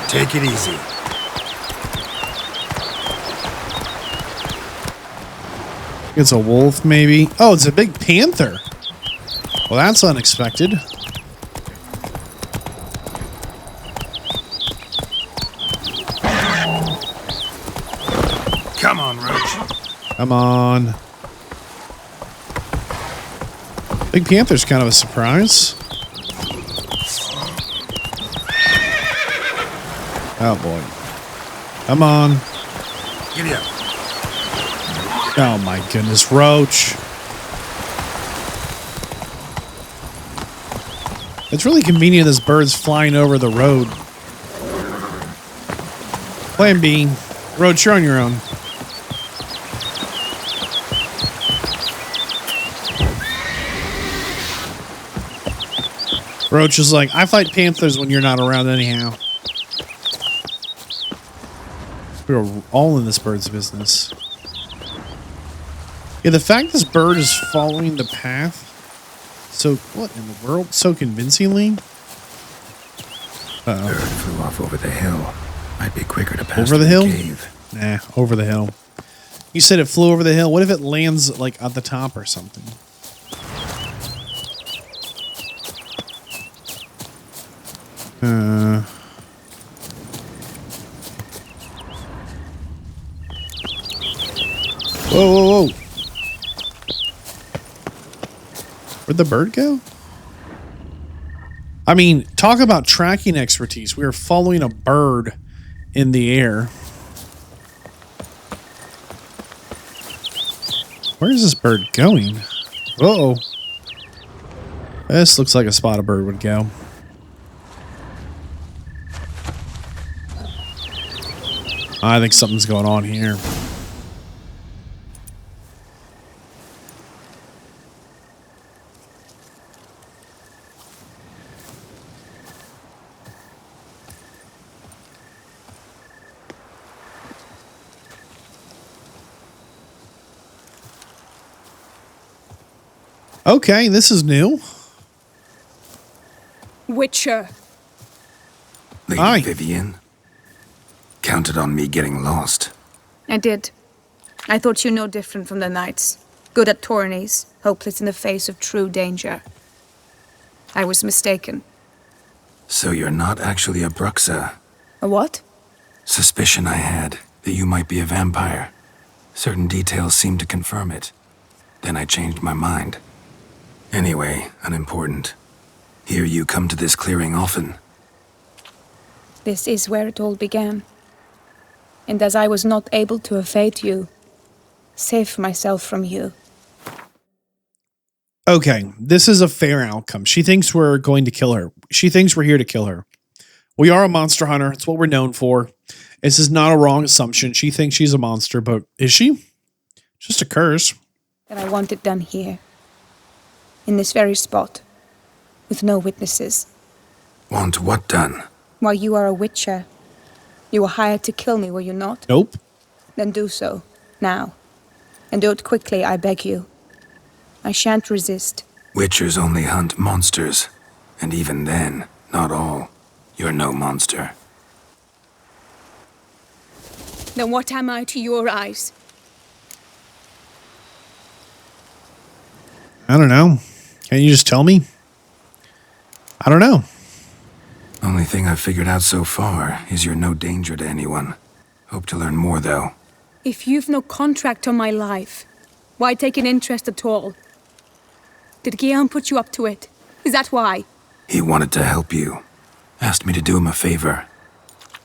S3: Take it easy.
S1: It's a wolf, maybe. Oh, it's a big panther. Well, that's unexpected.
S3: Come on, Roach.
S1: Come on. Big Panther's kind of a surprise. Oh boy. Come on.
S3: Giddy up.
S1: Oh my goodness, Roach. It's really convenient this bird's flying over the road. Plan B. Roach, you're on your own. Roach is like, I fight panthers when you're not around anyhow. We're all in this bird's business. Yeah, the fact this bird is following the path so, what in the world? So convincingly? Uh-oh.
S3: Bird flew off over the hill. Might be quicker to pass
S1: Over the hill?
S3: cave.
S1: Nah, over the hill. You said it flew over the hill. What if it lands, like, at the top or something? Whoa, whoa, whoa. Where'd the bird go? I mean, talk about tracking expertise. We are following a bird in the air. Where is this bird going? Uh-oh. This looks like a spot a bird would go. I think something's going on here. Okay, this is new.
S6: Witcher.
S3: Lady
S1: Aye.
S3: Vivian, counted on me getting lost.
S6: I did. I thought you no different from the knights. Good at tourneys, hopeless in the face of true danger. I was mistaken.
S3: So you're not actually a Bruxa.
S6: A what?
S3: Suspicion I had that you might be a vampire. Certain details seemed to confirm it. Then I changed my mind. Anyway, unimportant. Hear you come to this clearing often.
S6: This is where it all began. And as I was not able to evade you, save myself from you.
S1: Okay, this is a fair outcome. She thinks we're going to kill her. She thinks we're here to kill her. We are a monster hunter. It's what we're known for. This is not a wrong assumption. She thinks she's a monster, but is she? Just a curse.
S6: That I want it done here. In this very spot. With no witnesses.
S3: Want what done?
S6: While you are a witcher. You were hired to kill me, were you not?
S1: Nope.
S6: Then do so. Now. And do it quickly, I beg you. I shan't resist.
S3: Witchers only hunt monsters. And even then, not all. You're no monster.
S6: Then what am I to your eyes?
S1: I don't know. Can you just tell me? I don't know.
S3: Only thing I've figured out so far is you're no danger to anyone. Hope to learn more, though.
S6: If you've no contract on my life, why take an interest at all? Did Guillaume put you up to it? Is that why?
S3: He wanted to help you. Asked me to do him a favor.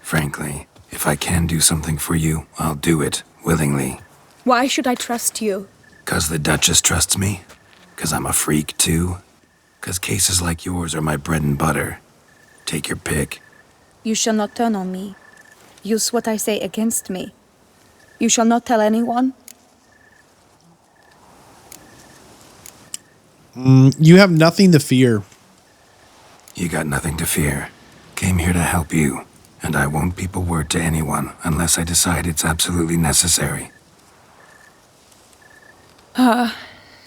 S3: Frankly, if I can do something for you, I'll do it, willingly.
S6: Why should I trust you?
S3: 'Cause the Duchess trusts me? 'Cause I'm a freak, too? 'Cause cases like yours are my bread and butter. Take your pick.
S6: You shall not turn on me. Use what I say against me. You shall not tell anyone?
S1: You have nothing to fear.
S3: You got nothing to fear. Came here to help you, and I won't peep a word to anyone unless I decide it's absolutely necessary.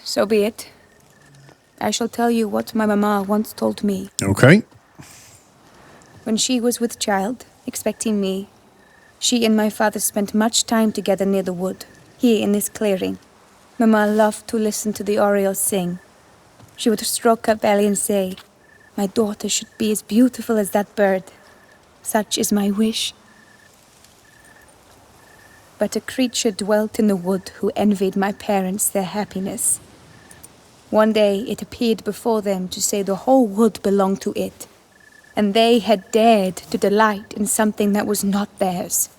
S6: So be it. I shall tell you what my mama once told me.
S1: Okay.
S6: When she was with child, expecting me, she and my father spent much time together near the wood, here in this clearing. Mama loved to listen to the Oriole sing. She would stroke her belly and say, "My daughter should be as beautiful as that bird. Such is my wish." But a creature dwelt in the wood who envied my parents their happiness. One day it appeared before them to say the whole wood belonged to it, and they had dared to delight in something that was not theirs.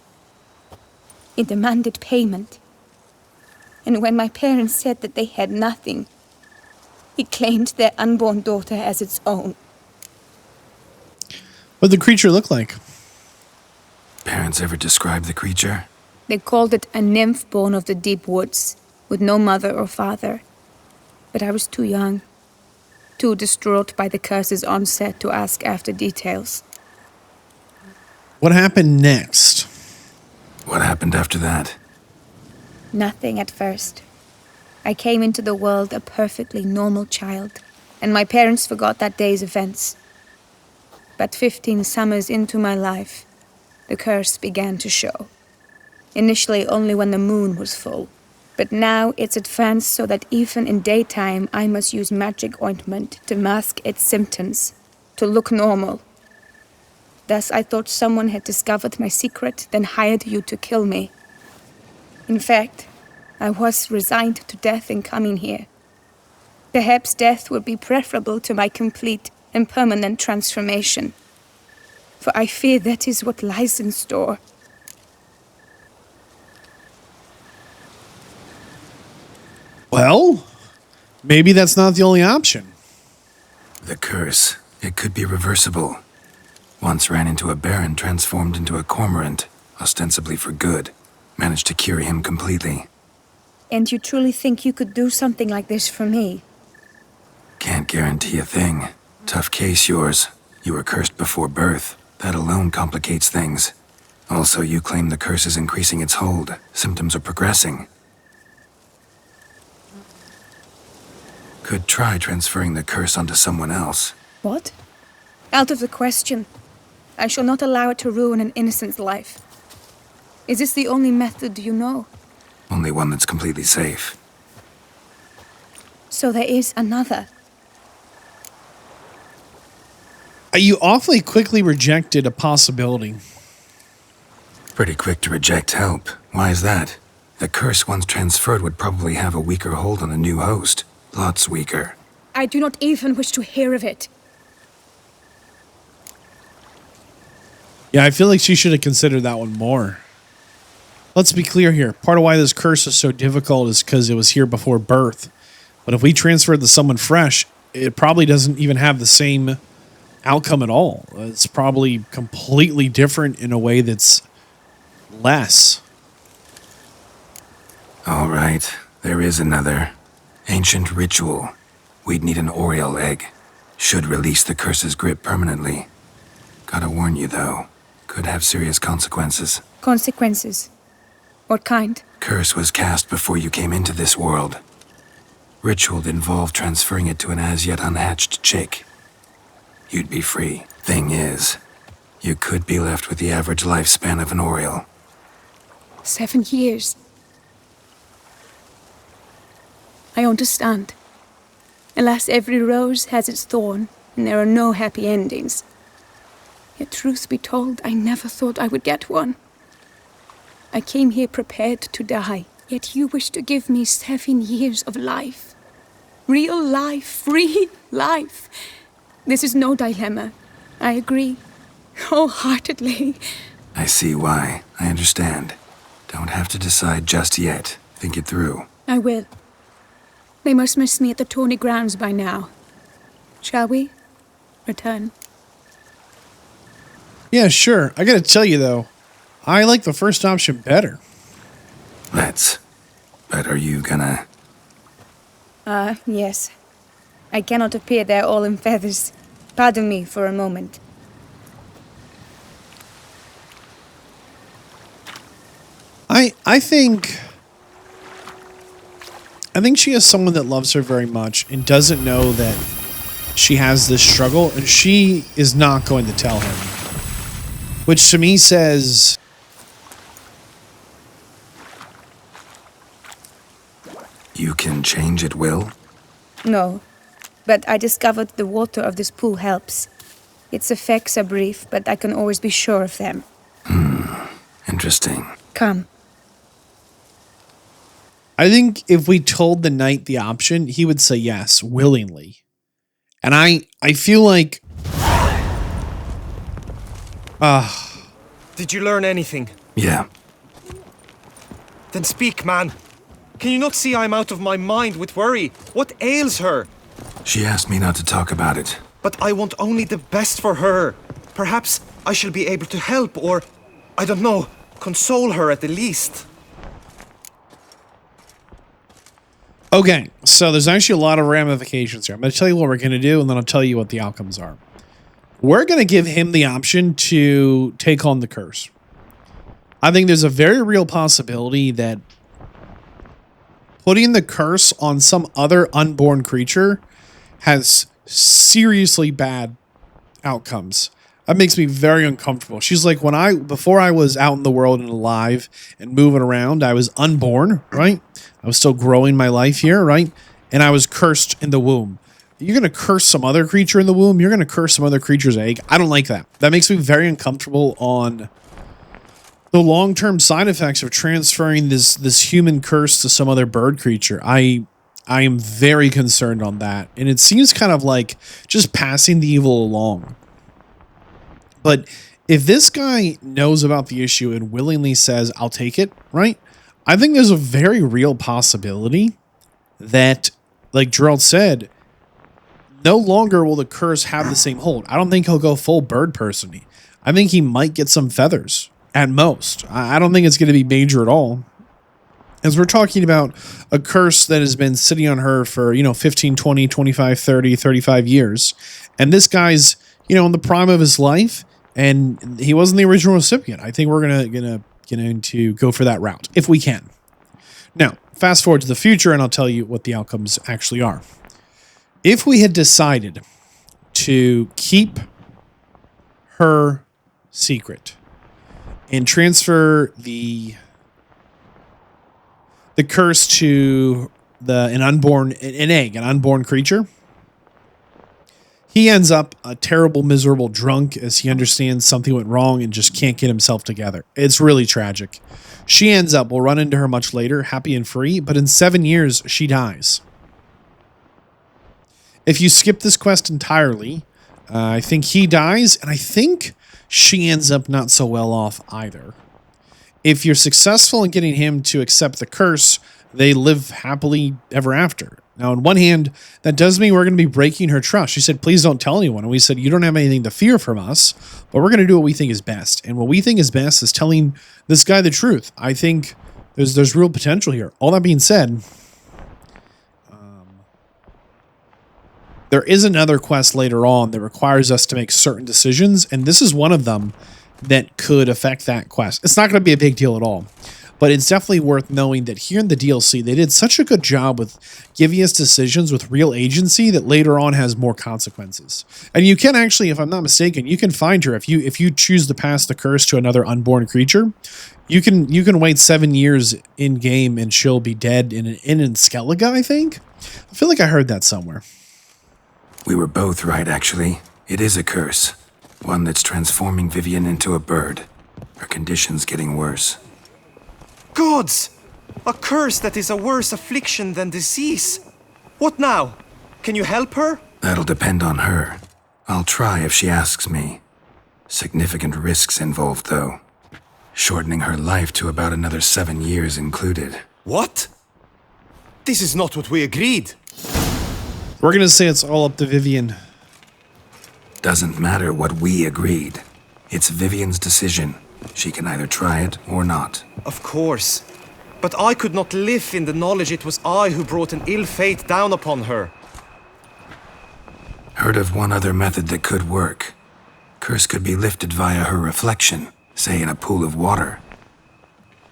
S6: It demanded payment, and when my parents said that they had nothing, it claimed their unborn daughter as its own.
S1: What did the creature look like?
S3: Parents ever describe the creature?
S6: They called it a nymph born of the deep woods, with no mother or father. But I was too young, too distraught by the curse's onset to ask after details.
S1: What happened next?
S3: What happened after that?
S6: Nothing at first. I came into the world a perfectly normal child, and my parents forgot that day's events. But 15 summers into my life, the curse began to show. Initially only when the moon was full. But now it's advanced so that even in daytime I must use magic ointment to mask its symptoms, to look normal. Thus I thought someone had discovered my secret, then hired you to kill me. In fact, I was resigned to death in coming here. Perhaps death would be preferable to my complete and permanent transformation. For I fear that is what lies in store.
S1: Well, maybe that's not the only option.
S3: The curse. It could be reversible. Once ran into a baron transformed into a cormorant. ostensibly for good, managed to cure him completely.
S6: And you truly think you could do something like this for me?
S3: Can't guarantee a thing. Tough case, yours. You were cursed before birth. That alone complicates things. Also, you claim the curse is increasing its hold. Symptoms are progressing. Could try transferring the curse onto someone else.
S6: What? Out of the question. I shall not allow it to ruin an innocent's life. Is this the only method you know?
S3: Only one that's completely safe.
S6: So there is another.
S1: You awfully quickly rejected a possibility.
S3: Pretty quick to reject help. Why is that? The curse once transferred would probably have a weaker hold on the new host. Lots weaker.
S6: I do not even wish to hear of it.
S1: Yeah, I feel like she should have considered that one more. Let's be clear here. Part of why this curse is so difficult is because it was here before birth. But if we transfer it to someone fresh, it probably doesn't even have the same outcome at all. It's probably completely different in a way that's less.
S3: All right, there is another. Ancient ritual. We'd need an Oriole egg. Should release the curse's grip permanently. Gotta warn you, though. Could have serious consequences.
S6: Consequences? What kind?
S3: Curse was cast before you came into this world. Ritual involved transferring it to an as-yet unhatched chick. You'd be free. Thing is, you could be left with the average lifespan of an Oriole.
S6: 7 years. I understand. Alas, every rose has its thorn, and there are no happy endings. Yet truth be told, I never thought I would get one. I came here prepared to die, yet you wish to give me 7 years of life. Real life, free life. This is no dilemma. I agree. Wholeheartedly.
S3: I see why. I understand. Don't have to decide just yet. Think it through.
S6: I will. They must miss me at the tourney grounds by now. Shall we? Return.
S1: Yeah, sure. I gotta tell you, though, I like the first option better.
S3: Let's. But are you gonna...
S6: Yes. I cannot appear there all in feathers. Pardon me for a moment.
S1: I think she has someone that loves her very much and doesn't know that she has this struggle, and she is not going to tell him. Which to me says...
S3: You can change at will?
S6: No, but I discovered the water of this pool helps. Its effects are brief, but I can always be sure of them.
S3: Interesting.
S6: Come.
S1: I think if we told the knight the option, he would say yes, willingly. And I feel like...
S2: Did you learn anything?
S3: Yeah.
S2: Then speak, man. Can you not see I'm out of my mind with worry? What ails her?
S3: She asked me not to talk about it.
S2: But I want only the best for her. Perhaps I shall be able to help or, I don't know, console her at the least.
S1: Okay, so there's actually a lot of ramifications here. I'm going to tell you what we're going to do, and then I'll tell you what the outcomes are. We're going to give him the option to take on the curse. I think there's a very real possibility that putting the curse on some other unborn creature has seriously bad outcomes. That makes me very uncomfortable. She's like, before I was out in the world and alive and moving around, I was unborn, right? I was still growing my life here, right? And I was cursed in the womb. You're going to curse some other creature in the womb. You're going to curse some other creature's egg. I don't like that. That makes me very uncomfortable on the long-term side effects of transferring this human curse to some other bird creature. I am very concerned on that. And it seems kind of like just passing the evil along. But if this guy knows about the issue and willingly says, I'll take it, right? I think there's a very real possibility that, like Gerald said, no longer will the curse have the same hold. I don't think he'll go full bird person. I think he might get some feathers. at most. I don't think it's going to be major at all. As we're talking about a curse that has been sitting on her for, 15, 20, 25, 30, 35 years. And this guy's, in the prime of his life, and he wasn't the original recipient. I think we're going to go for that route, if we can. Now, fast forward to the future, and I'll tell you what the outcomes actually are. If we had decided to keep her secret and transfer the curse to an unborn creature, he ends up a terrible, miserable drunk as he understands something went wrong and just can't get himself together. It's really tragic. She ends up, we'll run into her much later, happy and free, but in 7 years, she dies. If you skip this quest entirely, I think he dies, and I think she ends up not so well off either. If you're successful in getting him to accept the curse, they live happily ever after. Now, on one hand, that does mean we're going to be breaking her trust. She said, please don't tell anyone. And we said, you don't have anything to fear from us, but we're going to do what we think is best. And what we think is best is telling this guy the truth. I think there's real potential here. All that being said, there is another quest later on that requires us to make certain decisions, and this is one of them that could affect that quest. It's not going to be a big deal at all, but it's definitely worth knowing that here in the DLC, they did such a good job with giving us decisions with real agency that later on has more consequences. And you can actually, if I'm not mistaken, you can find her if you choose to pass the curse to another unborn creature. You can wait 7 years in game and she'll be dead in Skellige, I think. I feel like I heard that somewhere.
S3: We were both right, actually. It is a curse. One that's transforming Vivian into a bird. Her condition's getting worse.
S2: Gods! A curse that is a worse affliction than disease. What now? Can you help her?
S3: That'll depend on her. I'll try if she asks me. Significant risks involved, though. Shortening her life to about another 7 years included.
S2: What? This is not what we agreed.
S1: We're going to say it's all up to Vivian.
S3: Doesn't matter what we agreed. It's Vivian's decision. She can either try it or not.
S2: Of course. But I could not live in the knowledge it was I who brought an ill fate down upon her.
S3: Heard of one other method that could work. Curse could be lifted via her reflection, say in a pool of water.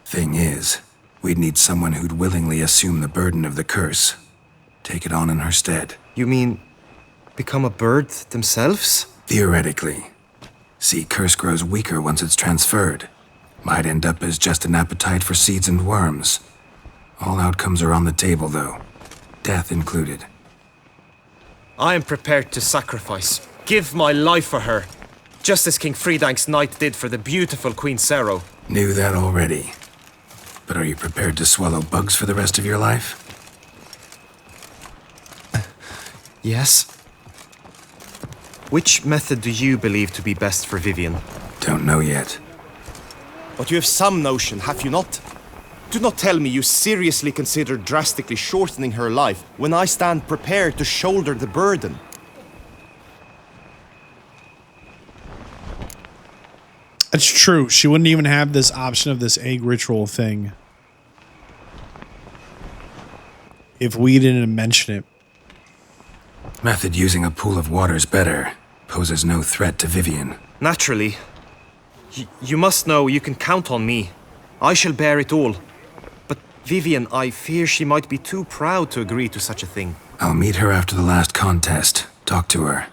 S3: Thing is, we'd need someone who'd willingly assume the burden of the curse. Take it on in her stead.
S2: You mean become a bird themselves?
S3: Theoretically. See, curse grows weaker once it's transferred. Might end up as just an appetite for seeds and worms. All outcomes are on the table, though. Death included.
S2: I am prepared to sacrifice. Give my life for her. Just as King Fridank's knight did for the beautiful Queen Sero.
S3: Knew that already. But are you prepared to swallow bugs for the rest of your life?
S2: Yes. Which method do you believe to be best for Vivian?
S3: Don't know yet.
S2: But you have some notion, have you not? Do not tell me you seriously consider drastically shortening her life when I stand prepared to shoulder the burden.
S1: It's true. She wouldn't even have this option of this egg ritual thing if we didn't mention it.
S3: Method using a pool of water's better. Poses no threat to Vivian.
S2: Naturally. You must know you can count on me. I shall bear it all. But Vivian, I fear she might be too proud to agree to such a thing.
S3: I'll meet her after the last contest. Talk to her.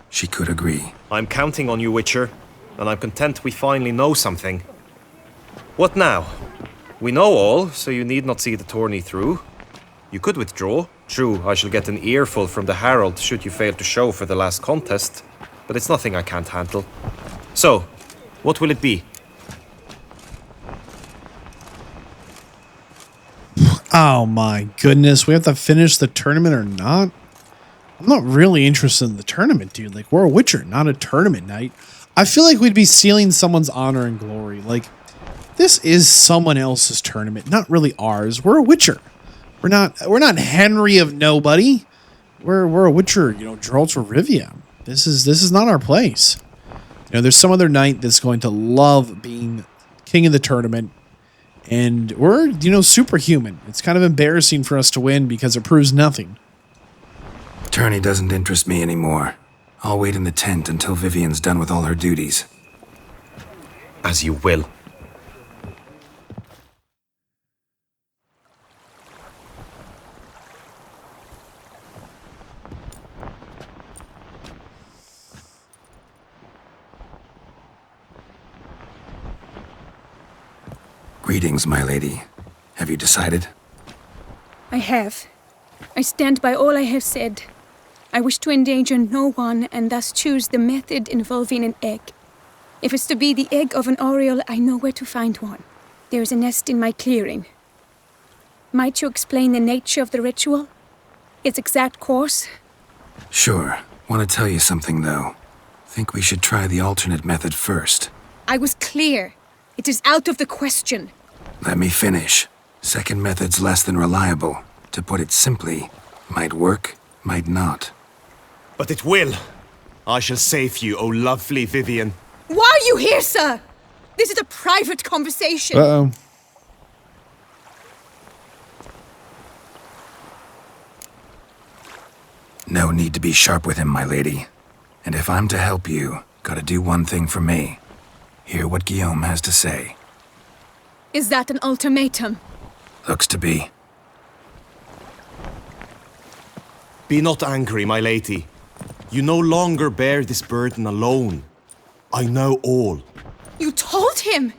S3: She could agree.
S2: I'm counting on you, Witcher. And I'm content we finally know something. What now? We know all, so you need not see the tourney through. You could withdraw. True, I shall get an earful from the Herald should you fail to show for the last contest, but it's nothing I can't handle. So, what will it be?
S1: Oh my goodness, we have to finish the tournament or not? I'm not really interested in the tournament, dude. Like, we're a Witcher, not a tournament night. I feel like we'd be stealing someone's honor and glory. Like, this is someone else's tournament, not really ours. We're a Witcher. We're not Henry of Nobody. We're a Witcher, Gerald of Rivia. This is not our place. There's some other knight that's going to love being king of the tournament. And we're, superhuman. It's kind of embarrassing for us to win because it proves nothing.
S3: Tourney doesn't interest me anymore. I'll wait in the tent until Vivian's done with all her duties.
S2: As you will.
S3: Greetings, my lady. Have you decided?
S6: I have. I stand by all I have said. I wish to endanger no one and thus choose the method involving an egg. If it's to be the egg of an Oriole, I know where to find one. There is a nest in my clearing. Might you explain the nature of the ritual? Its exact course?
S3: Sure. Want to tell you something, though. Think we should try the alternate method first.
S6: I was clear. It is out of the question.
S3: Let me finish. Second method's less than reliable. To put it simply, might work, might not.
S2: But it will. I shall save you, O lovely Vivian.
S6: Why are you here, sir? This is a private conversation.
S1: Uh-oh.
S3: No need to be sharp with him, my lady. And if I'm to help you, gotta do one thing for me. Hear what Guillaume has to say.
S6: Is that an ultimatum?
S3: Looks to be.
S2: Be not angry, my lady. You no longer bear this burden alone. I know all.
S6: You told him!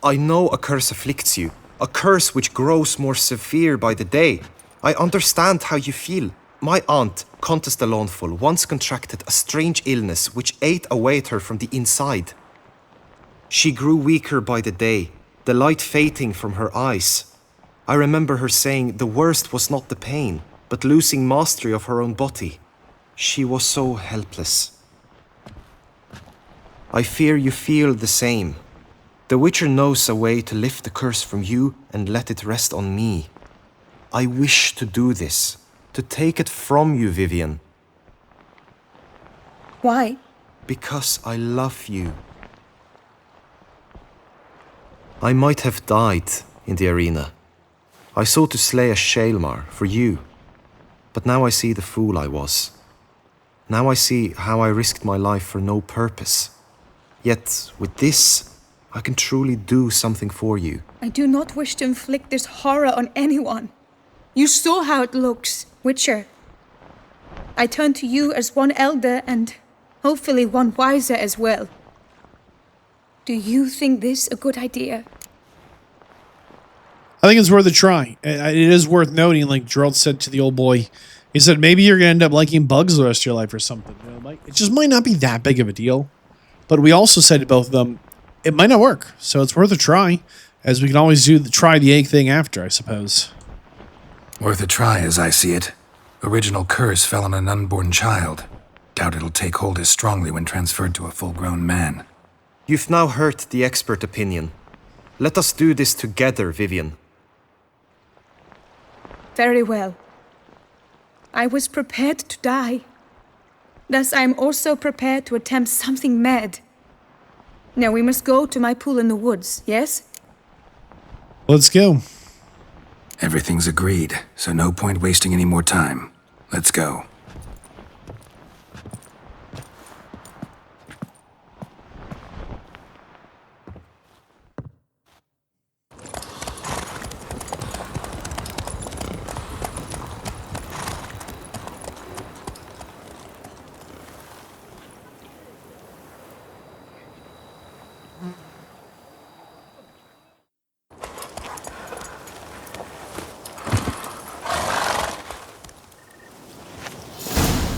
S2: I know a curse afflicts you. A curse which grows more severe by the day. I understand how you feel. My aunt, Countess the Lawnful, once contracted a strange illness which ate away at her from the inside. She grew weaker by the day, the light fading from her eyes. I remember her saying the worst was not the pain, but losing mastery of her own body. She was so helpless. I fear you feel the same. The Witcher knows a way to lift the curse from you and let it rest on me. I wish to do this, to take it from you, Vivian.
S6: Why?
S2: Because I love you. I might have died in the arena. I sought to slay a Shaelmar for you. But now I see the fool I was. Now I see how I risked my life for no purpose. Yet, with this, I can truly do something for you.
S6: I do not wish to inflict this horror on anyone. You saw how it looks, Witcher. I turn to you as one elder and hopefully one wiser as well. Do you think this a good idea?
S1: I think it's worth a try. It is worth noting, like Gerald said to the old boy, he said, maybe you're going to end up liking bugs the rest of your life or something. It just might not be that big of a deal. But we also said to both of them, it might not work. So it's worth a try, as we can always try the egg thing after, I suppose.
S3: Worth a try, as I see it. Original curse fell on an unborn child. Doubt it'll take hold as strongly when transferred to a full-grown man.
S2: You've now heard the expert opinion. Let us do this together, Vivian.
S6: Very well. I was prepared to die. Thus I am also prepared to attempt something mad. Now we must go to my pool in the woods, yes?
S1: Let's go.
S3: Everything's agreed, so no point wasting any more time. Let's go.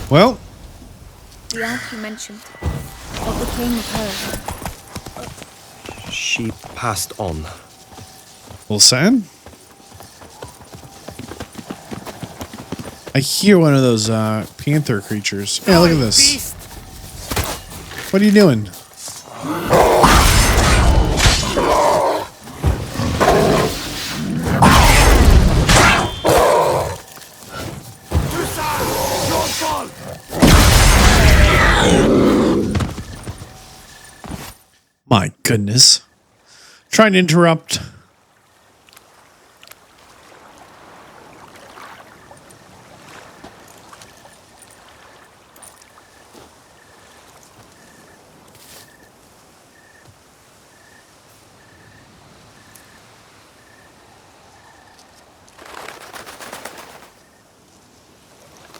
S1: Well,
S6: The aunt you mentioned. What became of her?
S2: She passed on.
S1: well, Sam? I hear one of those panther creatures. Yeah, look at this. What are you doing? My goodness. Trying to interrupt.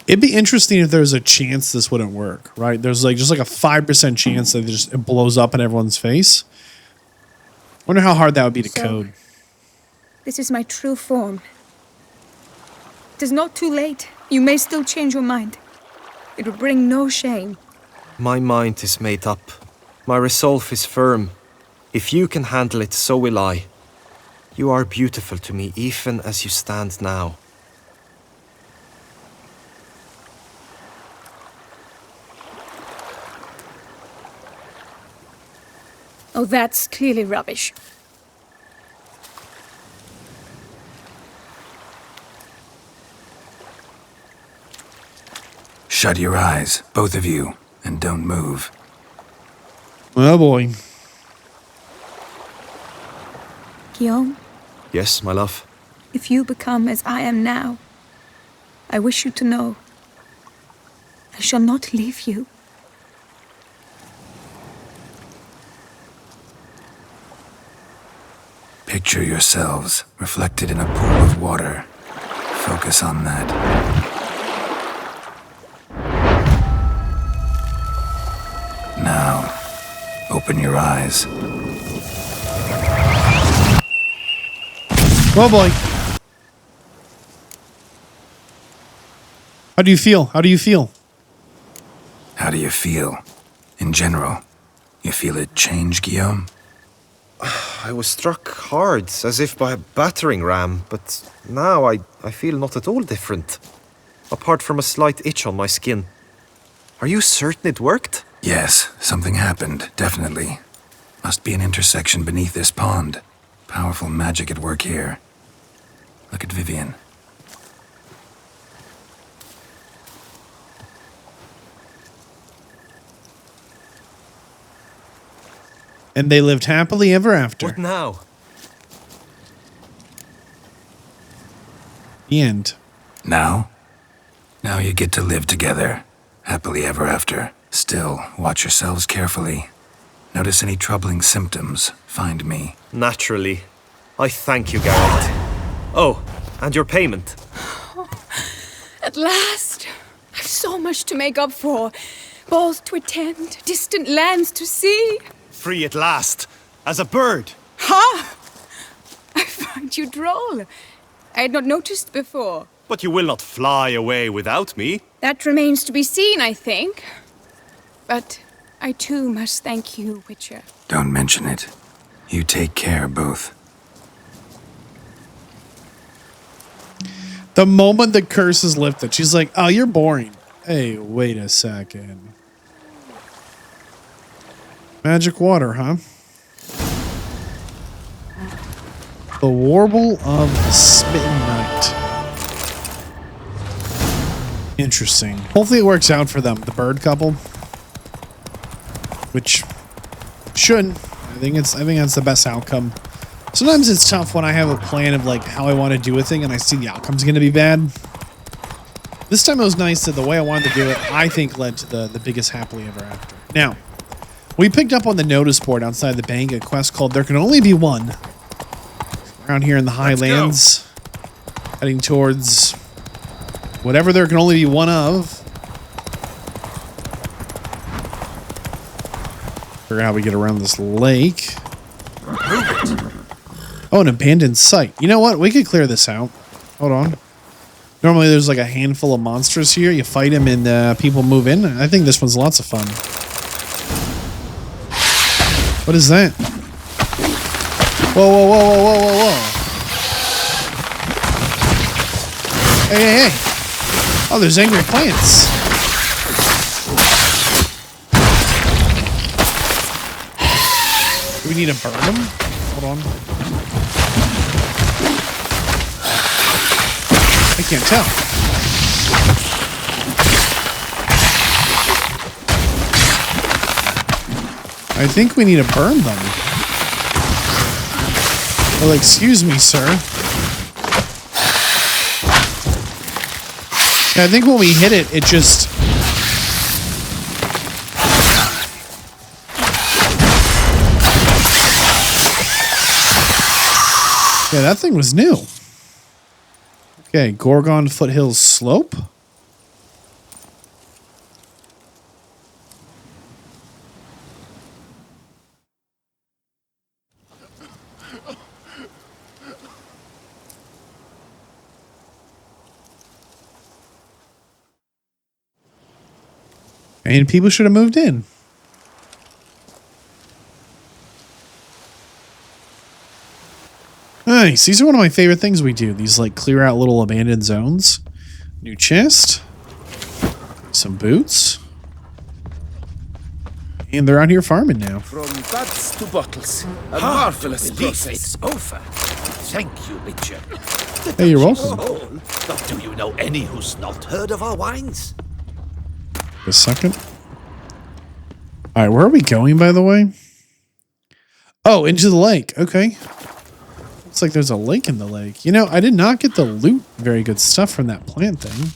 S1: It'd be interesting if there's a chance this wouldn't work, right? There's like just like a 5% chance that it blows up in everyone's face. Wonder how hard that would be to code.
S6: This is my true form. It is not too late. You may still change your mind. It will bring no shame.
S2: My mind is made up. My resolve is firm. If you can handle it, so will I. You are beautiful to me, even as you stand now.
S6: Oh, that's clearly rubbish.
S3: Shut your eyes, both of you, and don't move.
S1: Oh boy.
S6: Guillaume,
S2: Yes, my love.
S6: if you become as I am now, I wish you to know I shall not leave you.
S3: Picture yourselves reflected in a pool of water. Focus on that. Now, open your eyes.
S1: Oh boy. How do you feel? How do you feel?
S3: How do you feel? In general, you feel it change, Guillaume?
S2: I was struck hard, as if by a battering ram, but now I feel not at all different. Apart from a slight itch on my skin. Are you certain it worked?
S3: Yes, something happened, definitely. Must be an intersection beneath this pond. Powerful magic at work here. Look at Vivian.
S1: And they lived happily ever after.
S2: What now?
S1: The end.
S3: Now? Now you get to live together. Happily ever after. Still, watch yourselves carefully. Notice any troubling symptoms, find me.
S2: Naturally. I thank you, Geralt. Oh, and your payment.
S6: At last! I've so much to make up for. Balls to attend, distant lands to see.
S13: Free at last, as a bird.
S6: Ha! I find you droll. I had not noticed before.
S13: But you will not fly away without me.
S6: That remains to be seen, I think. But I too must thank you, Witcher.
S3: Don't mention it. You take care, both.
S1: The moment the curse is lifted, she's like, oh, you're boring. Hey, wait a second. Magic water, huh? The Warble of the Smitten Knight. Interesting. Hopefully it works out for them, the bird couple. Which should. I think that's the best outcome. Sometimes it's tough when I have a plan of like how I want to do a thing and I see the outcome's going to be bad. This time it was nice that the way I wanted to do it, I think led to the biggest happily ever after. Now, we picked up on the notice board outside the bank a quest called There Can Only Be One. Around here in the Highlands, heading towards whatever there can only be one of. Figure out how we get around this lake. Oh, an abandoned site. You know what? We could clear this out. Hold on. Normally there's like a handful of monsters here. You fight them and people move in. I think this one's lots of fun. What is that? Whoa, whoa, whoa, whoa, whoa, whoa, whoa. Hey, hey, hey. Oh, there's angry plants. Do we need to burn them? Hold on. I can't tell. I think we need to burn them. Well, excuse me, sir. Yeah, I think when we hit it, it just... Yeah, that thing was new. Okay, Gorgon Foothills Slope. And people should have moved in. Nice. These are one of my favorite things we do. These like clear out little abandoned zones. New chest. Some boots. And they're out here farming now.
S14: From butts to bottles. A marvelous process. It's over. Thank you, Richard.
S1: Hey, you're welcome.
S14: But do you know any who's not heard of our wines?
S1: A second. All right, where are we going, by the way? Oh, into the lake. Okay. Looks like there's a lake in the lake. You know, I did not get the loot very good stuff from that plant thing.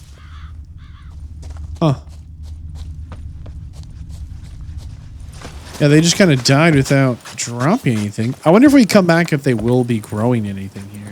S1: Huh. Yeah, they just kind of died without dropping anything. I wonder if we come back if they will be growing anything here.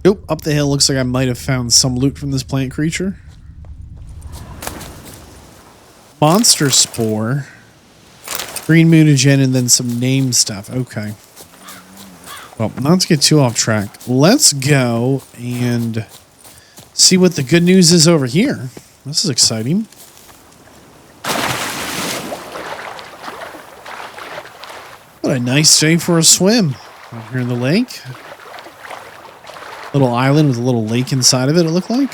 S1: Nope, up the hill looks like I might have found some loot from this plant creature. Monster Spore. Green mutagen and then some name stuff. Okay. Well, not to get too off track. Let's go and see what the good news is over here. This is exciting. What a nice day for a swim. Out here in the lake. Little island with a little lake inside of it, it looked like.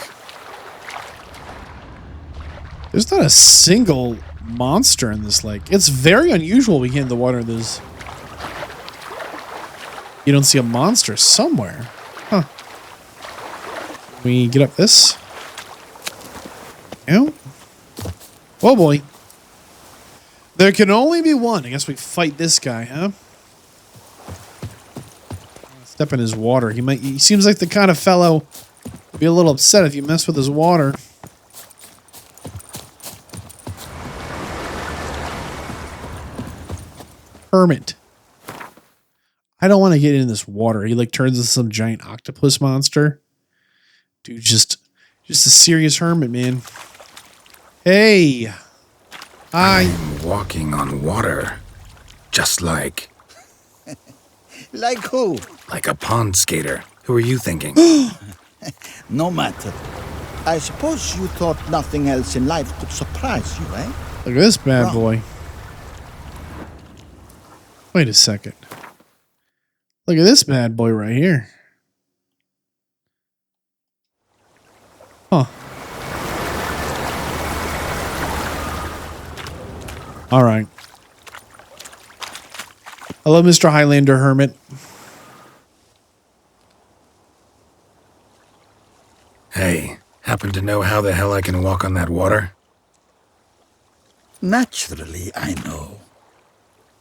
S1: There's not a single monster in this lake. It's very unusual we get in the water. You don't see a monster somewhere. Huh. We get up this. Yeah. Whoa, boy. There can only be one. I guess we fight this guy, huh? Step in his water. He seems like the kind of fellow who'd be a little upset if you mess with his water. Hermit. I don't want to get in this water. He like turns into some giant octopus monster. Dude, just a serious hermit, man. Hey. Hi.
S3: I'm walking on water. Just like...
S14: Like who?
S3: Like a pond skater. Who are you thinking?
S14: No matter. I suppose you thought nothing else in life could surprise you, eh?
S1: Look at this bad boy. Wait a second. Look at this bad boy right here. Huh. All right. Hello, Mr. Highlander Hermit.
S3: Hey, happen to know how the hell I can walk on that water?
S14: Naturally, I know.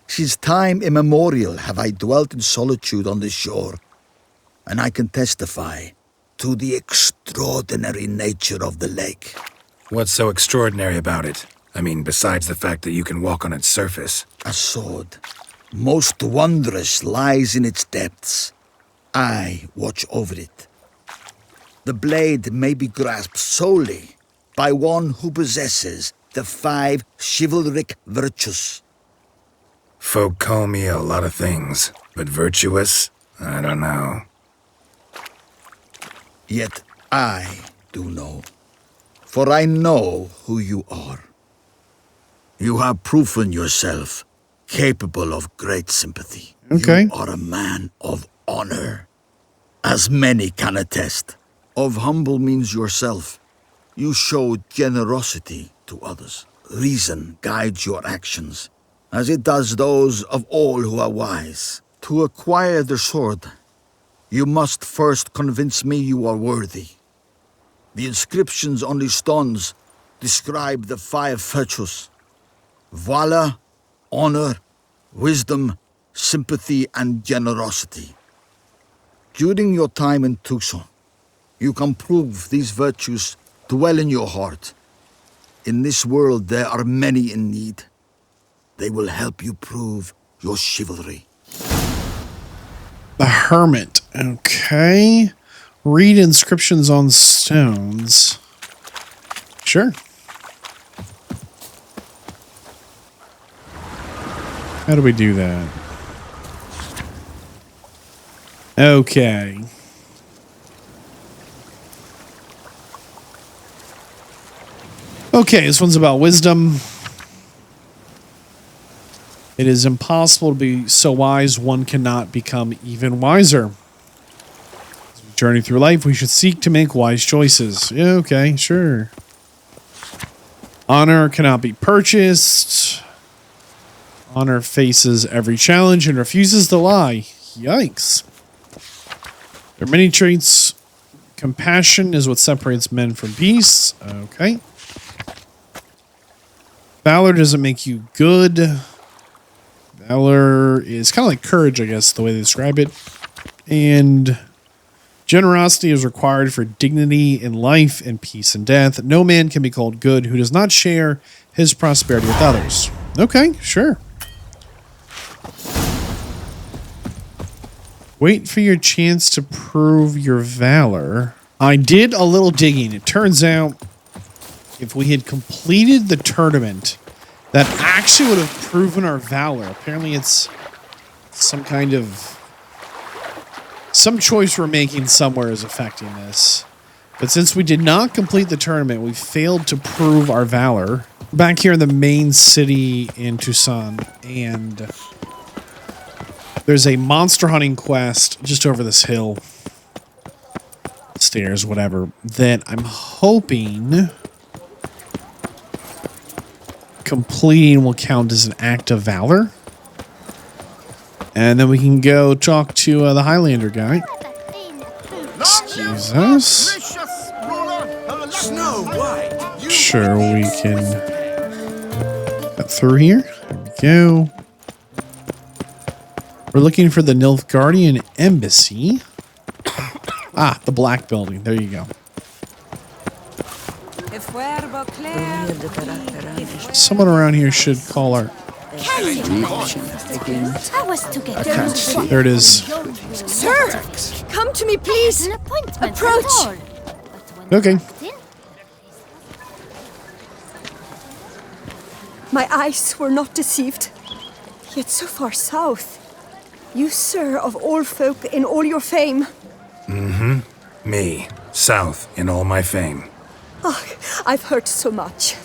S14: Since time immemorial have I dwelt in solitude on this shore, and I can testify to the extraordinary nature of the lake.
S3: What's so extraordinary about it? I mean, besides the fact that you can walk on its surface.
S14: A sword, most wondrous, lies in its depths. I watch over it. The blade may be grasped solely by one who possesses the 5 chivalric virtues.
S3: Folk call me a lot of things, but virtuous? I don't know.
S14: Yet I do know, for I know who you are. You have proven yourself capable of great sympathy.
S1: Okay.
S14: You are a man of honor, as many can attest. Of humble means yourself. You show generosity to others. Reason guides your actions, as it does those of all who are wise. To acquire the sword, you must first convince me you are worthy. The inscriptions on the stones describe the 5 virtues: valor, honor, wisdom, sympathy, and generosity. During your time in Tucson, you can prove these virtues dwell in your heart. In this world, there are many in need. They will help you prove your chivalry.
S1: The Hermit. Okay. Read inscriptions on stones. Sure. How do we do that? Okay. Okay, this one's about wisdom. It is impossible to be so wise one cannot become even wiser. As we journey through life, we should seek to make wise choices. Yeah, okay, sure. Honor cannot be purchased. Honor faces every challenge and refuses to lie. Yikes. There are many traits. Compassion is what separates men from peace. Okay. Valor doesn't make you good. Valor is kind of like courage, I guess, the way they describe it. And generosity is required for dignity in life and peace in death. No man can be called good who does not share his prosperity with others. Okay, sure. Wait for your chance to prove your valor. I did a little digging. It turns out if we had completed the tournament, that actually would have proven our valor. Apparently it's some choice we're making somewhere is affecting this. But since we did not complete the tournament, we failed to prove our valor. Back here in the main city in Tucson, and there's a monster hunting quest just over this hill. Stairs, whatever, that I'm hoping completing will count as an act of valor. And then we can go talk to the Highlander guy. Excuse us. Sure, we can cut through here. There we go. We're looking for the Nilfgaardian Embassy. Ah, the black building. There you go. Someone around here should call our... There it is.
S9: Sir! Come to me, please! Approach!
S1: Okay.
S9: My eyes were not deceived. Yet so far south. You, sir, of all folk in all your fame.
S3: Mm-hmm. Me, south in all my fame.
S9: Oh, I've heard so much.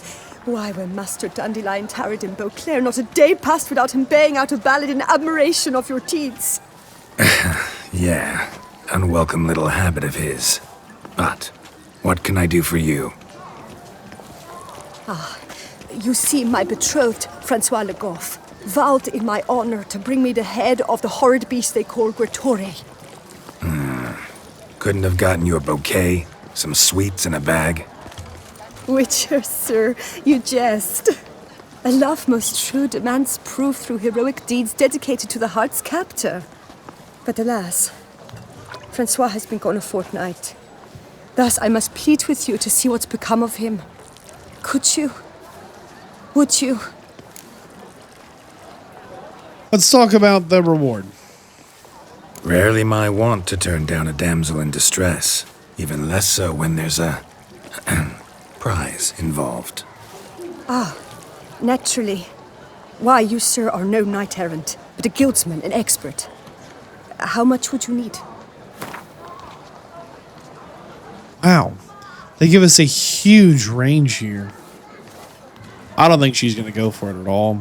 S9: Why, when Master Dandelion tarried in Beauclair, not a day passed without him baying out a ballad in admiration of your deeds.
S3: Yeah, unwelcome little habit of his. But what can I do for you?
S9: You see, my betrothed, Francois Le Goff, vowed in my honor to bring me the head of the horrid beast they call Gretore.
S3: Couldn't have gotten you a bouquet, some sweets in a bag?
S9: Witcher, sir, you jest. A love most true demands proof through heroic deeds dedicated to the heart's captor. But alas, Francois has been gone a fortnight. Thus I must plead with you to see what's become of him. Could you? Would you?
S1: Let's talk about the reward.
S3: Rarely my wont to turn down a damsel in distress. Even less so when there's a prize involved.
S9: Naturally. Why, you, sir, are no knight-errant, but a guildsman, an expert. How much would you need?
S1: Wow. They give us a huge range here. I don't think she's going to go for it at all.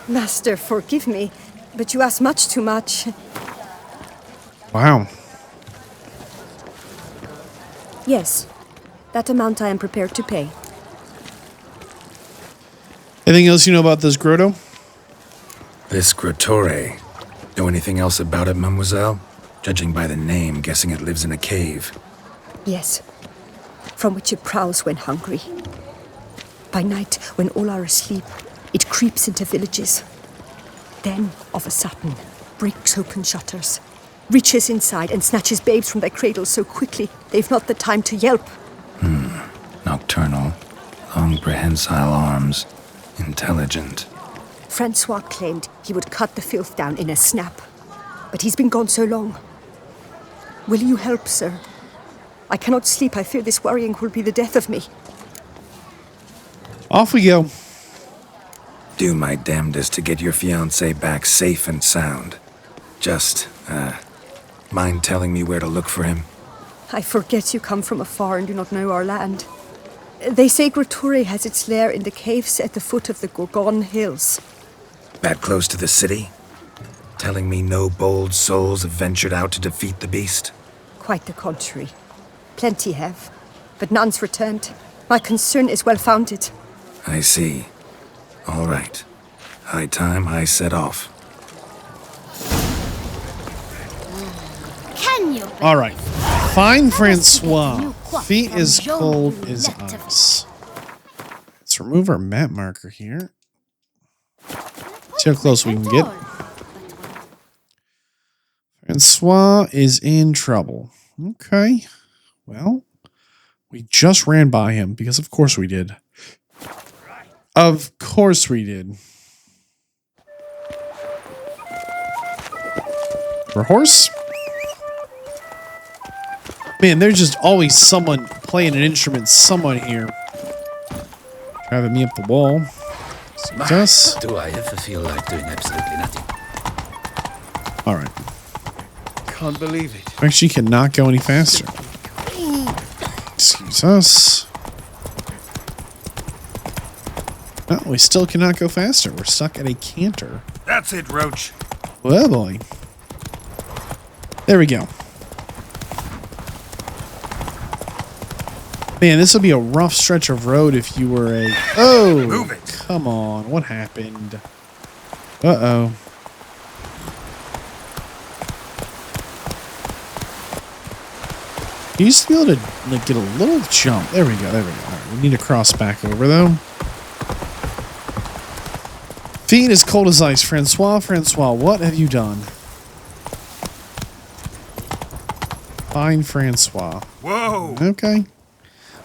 S9: Master, forgive me, but you ask much too much.
S1: Wow.
S9: Yes, that amount I am prepared to pay.
S1: Anything else you know about this grotto?
S3: This Grottore. Know anything else about it, mademoiselle? Judging by the name, guessing it lives in a cave.
S9: Yes, from which it prowls when hungry. By night, when all are asleep, it creeps into villages. Then, of a sudden, breaks open shutters, reaches inside and snatches babes from their cradles so quickly they've not the time to yelp.
S3: Nocturnal. Long prehensile arms. Intelligent.
S9: Francois claimed he would cut the filth down in a snap. But he's been gone so long. Will you help, sir? I cannot sleep. I fear this worrying will be the death of me.
S1: Off we go.
S3: Do my damnedest to get your fiancé back safe and sound. Just, mind telling me where to look for him?
S9: I forget you come from afar and do not know our land. They say Grottore has its lair in the caves at the foot of the Gorgon Hills.
S3: That close to the city? Telling me no bold souls have ventured out to defeat the beast?
S9: Quite the contrary. Plenty have, but none's returned. My concern is well founded.
S3: I see. All right. High time I set off.
S15: Can you?
S1: All right. Find Francois. Feet as cold as ice. Let's remove our map marker here. See how close we can get. Francois is in trouble. Okay. Well, we just ran by him because of course we did. Of course we did. For horse? Man, there's just always someone playing an instrument, someone here. Driving me up the wall. Us.
S11: Do I ever feel like doing absolutely nothing?
S1: Alright.
S8: Can't believe it.
S1: Actually cannot go any faster. Excuse us. No, we still cannot go faster. We're stuck at a canter.
S8: That's it, Roach.
S1: Oh boy. There we go. Man, this would be a rough stretch of road if you were a... Oh!
S8: Move it.
S1: Come on. What happened? Uh-oh. You used to be able to like get a little jump. There we go. There we go. All right, we need to cross back over, though. Feet as cold as ice. Francois, what have you done? Find Francois.
S8: Whoa.
S1: Okay.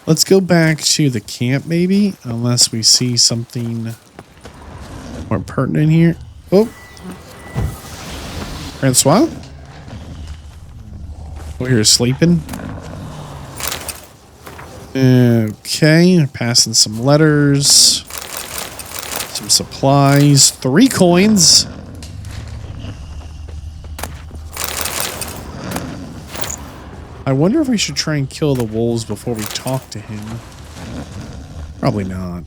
S1: Let's go back to the camp, maybe. Unless we see something more pertinent here. Oh. Francois? We're here sleeping. Okay. Passing some letters. Some supplies. 3 coins. I wonder if we should try and kill the wolves before we talk to him. Probably not.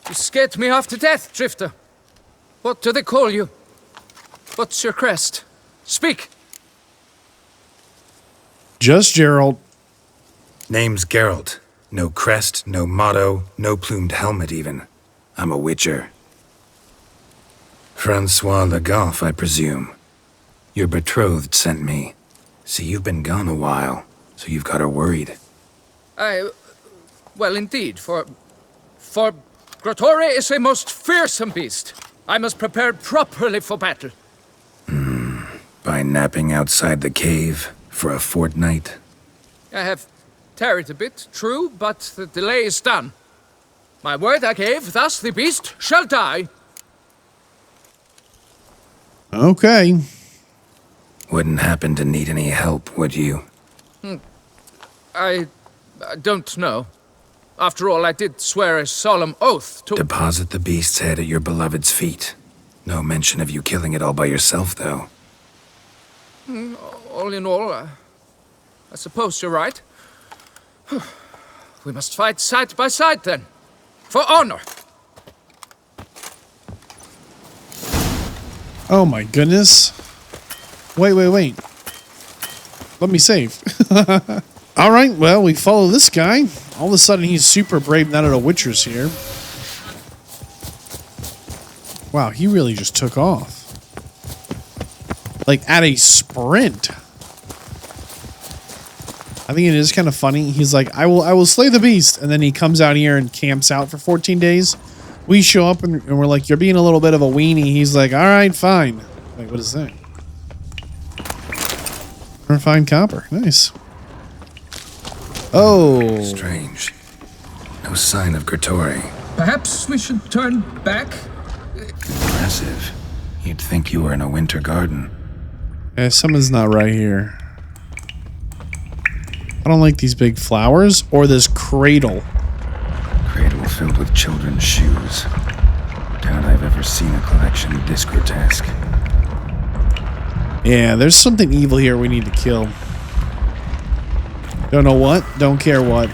S10: You scared me half to death, Drifter. What do they call you? What's your crest? Speak.
S1: Just Gerald.
S3: Name's Gerald. No crest, no motto, no plumed helmet even. I'm a witcher. Francois Le Goff, I presume. Your betrothed sent me. See, you've been gone a while, so you've got her worried.
S10: Well, indeed, for Grottore is a most fearsome beast. I must prepare properly for battle.
S3: By napping outside the cave for a fortnight?
S10: I have tarried a bit, true, but the delay is done. My word I gave, thus the beast shall die.
S1: Okay.
S3: Wouldn't happen to need any help, would you?
S10: I don't know. After all, I did swear a solemn oath to...
S3: Deposit the beast's head at your beloved's feet. No mention of you killing it all by yourself, though.
S10: All in all, I suppose you're right. We must fight side by side, then. For honor.
S1: Oh my goodness. Wait. let me save. All right, well, we follow this guy. All of a sudden, he's super brave now that a Witcher's here. Wow, he really just took off. Like, at a sprint. I think it is kind of funny. He's like, I will slay the beast. And then he comes out here and camps out for 14 days. We show up and we're like, you're being a little bit of a weenie. He's like, all right, fine. Wait, what is that? Refined copper. Nice. Oh.
S3: Strange. No sign of Gertori.
S10: Perhaps we should turn back?
S3: Impressive. You'd think you were in a winter garden.
S1: Yeah, something's not right here. I don't like these big flowers or this cradle.
S3: Cradle filled with children's shoes. Doubt I've ever seen a collection this grotesque.
S1: Yeah, there's something evil here we need to kill. Don't know what, don't care what.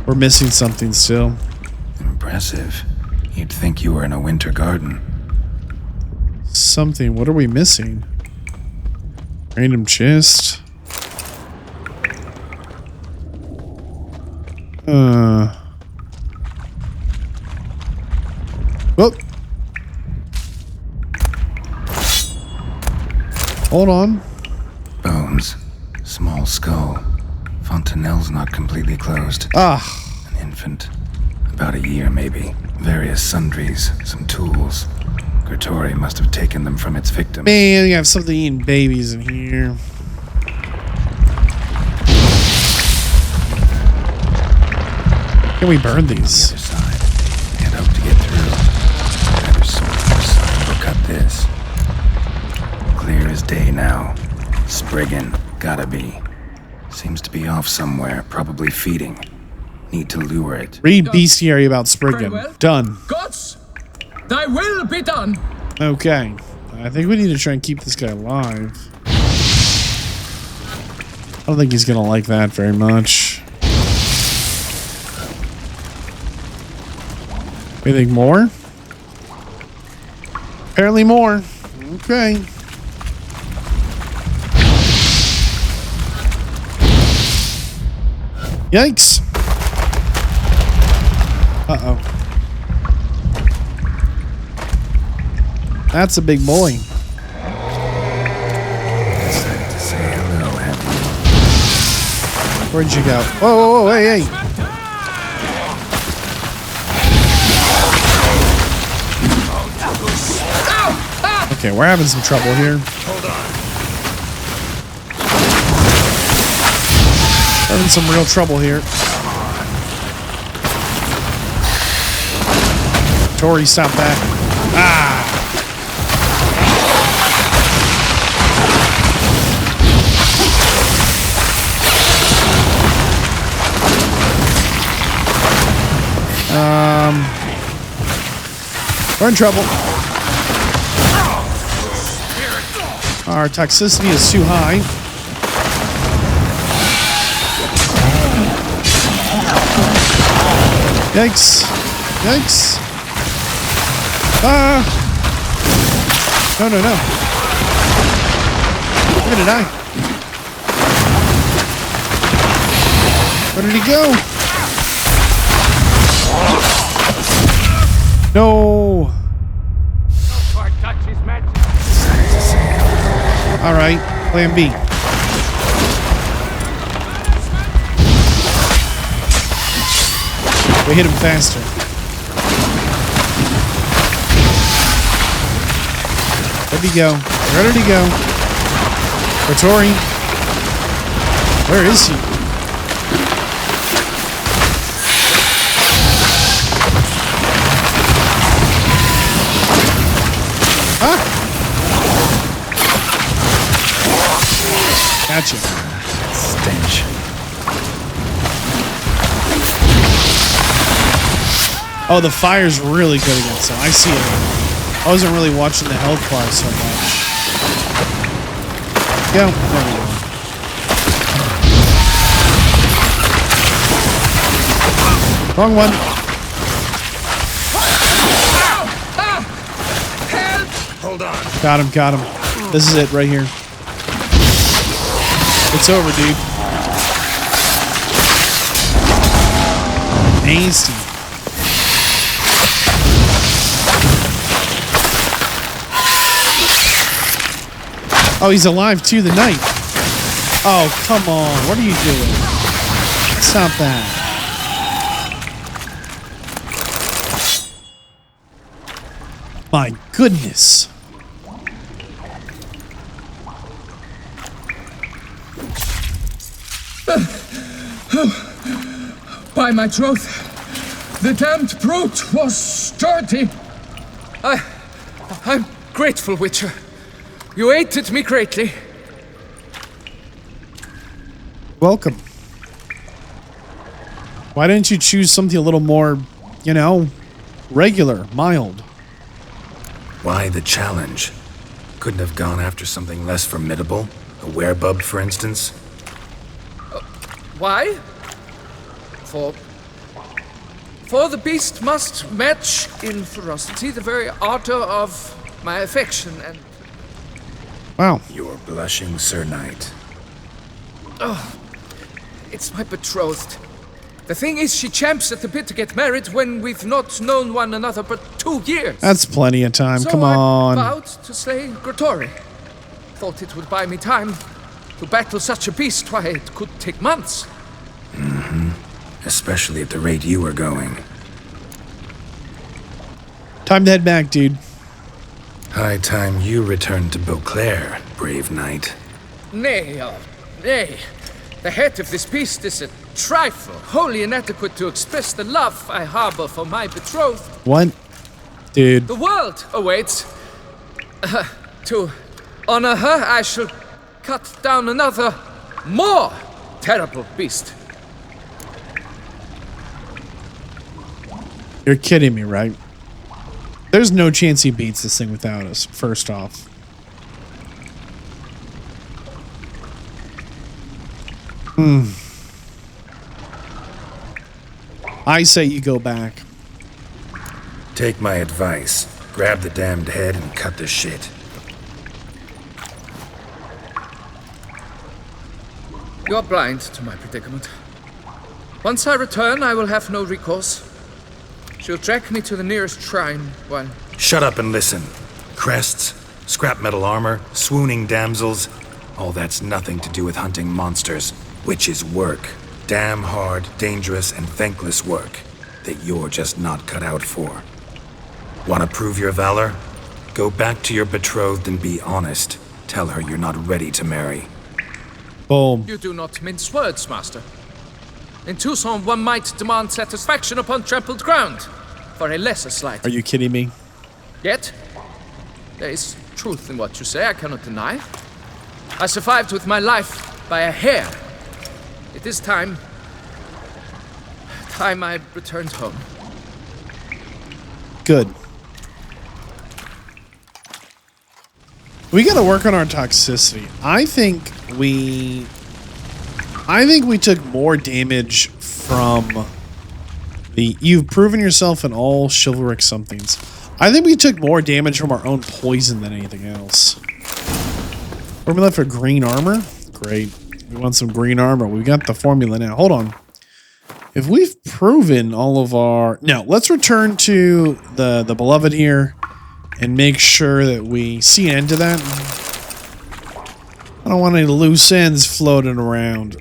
S1: We're missing something still.
S3: Impressive. You'd think you were in a winter garden.
S1: Something. What are we missing? Random chest. Whoop. Hold on.
S3: Bones. Small skull. Fontanelle's not completely closed.
S1: Ah.
S3: An infant. About a year, maybe. Various sundries. Some tools. Gertori must have taken them from its victim.
S1: Man, you have something eating babies in here. Can we burn these?
S3: The other side. Can't hope to get through. Either sword or side or cut this. Clear as day now. Spriggan. Gotta be. Seems to be off somewhere, probably feeding. Need to lure it.
S1: Read bestiary about Spriggan.
S10: Well.
S1: Done.
S10: Gods, thy will be done.
S1: Okay. I think we need to try and keep this guy alive. I don't think he's gonna like that very much. Anything more? Apparently more. Okay. Yikes. Uh-oh. That's a big boy.
S3: Decided to say hello, have you?
S1: Where'd you go? Whoa, whoa, whoa, hey, hey. Okay, we're having some trouble here.
S13: Hold on.
S1: Having some real trouble here. Tori, stop that. Ah! We're in trouble. Our toxicity is too high. Yikes. Yikes. Ah! No, no, no. We're gonna die. Where did he go? No. All right, plan B. We hit him faster. Where'd he go? Where did he go? Tori. Where is he? Ah! Gotcha.
S3: Stench.
S1: Oh, the fire's really good against him. I see it. I wasn't really watching the health bar so much. Go. There we go. Wrong one. Got him, got him. This is it right here. It's over, dude. Nasty. Oh, he's alive too, the knight. Oh, come on. What are you doing? Stop that. My goodness.
S10: By my troth, the damned brute was sturdy. I'm grateful, Witcher. You aided me greatly.
S1: Welcome. Why didn't you choose something a little more, you know, regular, mild?
S3: Why the challenge? Couldn't have gone after something less formidable? A werebub, for instance?
S10: Why? For the beast must match in ferocity the very ardor of my affection and...
S1: Wow.
S3: You're blushing, Sir Knight.
S10: Oh, it's my betrothed. The thing is, she champs at the bit to get married when we've not known one another but 2 years.
S1: That's plenty of time.
S10: So
S1: Come on.
S10: I vowed to slay Grottori. Thought it would buy me time to battle such a beast. Why, it could take months.
S3: Mm-hmm. Especially at the rate you were going.
S1: Time to head back, dude.
S3: High time you returned to Beauclair, brave knight.
S10: Nay, nay. The head of this beast is a trifle, wholly inadequate to express the love I harbor for my betrothed.
S1: What? Dude.
S10: The world awaits. To honor her, I shall cut down another, more terrible beast.
S1: You're kidding me, right? There's no chance he beats this thing without us, first off. I say you go back.
S3: Take my advice. Grab the damned head and cut the shit.
S10: You're blind to my predicament. Once I return, I will have no recourse. She'll track me to the nearest shrine while...
S3: Shut up and listen. Crests, scrap metal armor, swooning damsels. All that's nothing to do with hunting monsters, which is work. Damn hard, dangerous, and thankless work that you're just not cut out for. Want to prove your valor? Go back to your betrothed and be honest. Tell her you're not ready to marry.
S1: Boom.
S10: You do not mince words, master. In Tucson, one might demand satisfaction upon trampled ground for a lesser slight.
S1: Are you kidding me?
S10: Yet, there is truth in what you say, I cannot deny. I survived with my life by a hair. It is time I returned home.
S1: Good. We gotta work on our toxicity. I think we took more damage from the... You've proven yourself in all chivalric somethings. I think we took more damage from our own poison than anything else. What are we left for? Green armor? Great. We want some green armor. We got the formula now. Hold on. If we've proven all of our... No, let's return to the beloved here and make sure that we see an end to that. I don't want any loose ends floating around.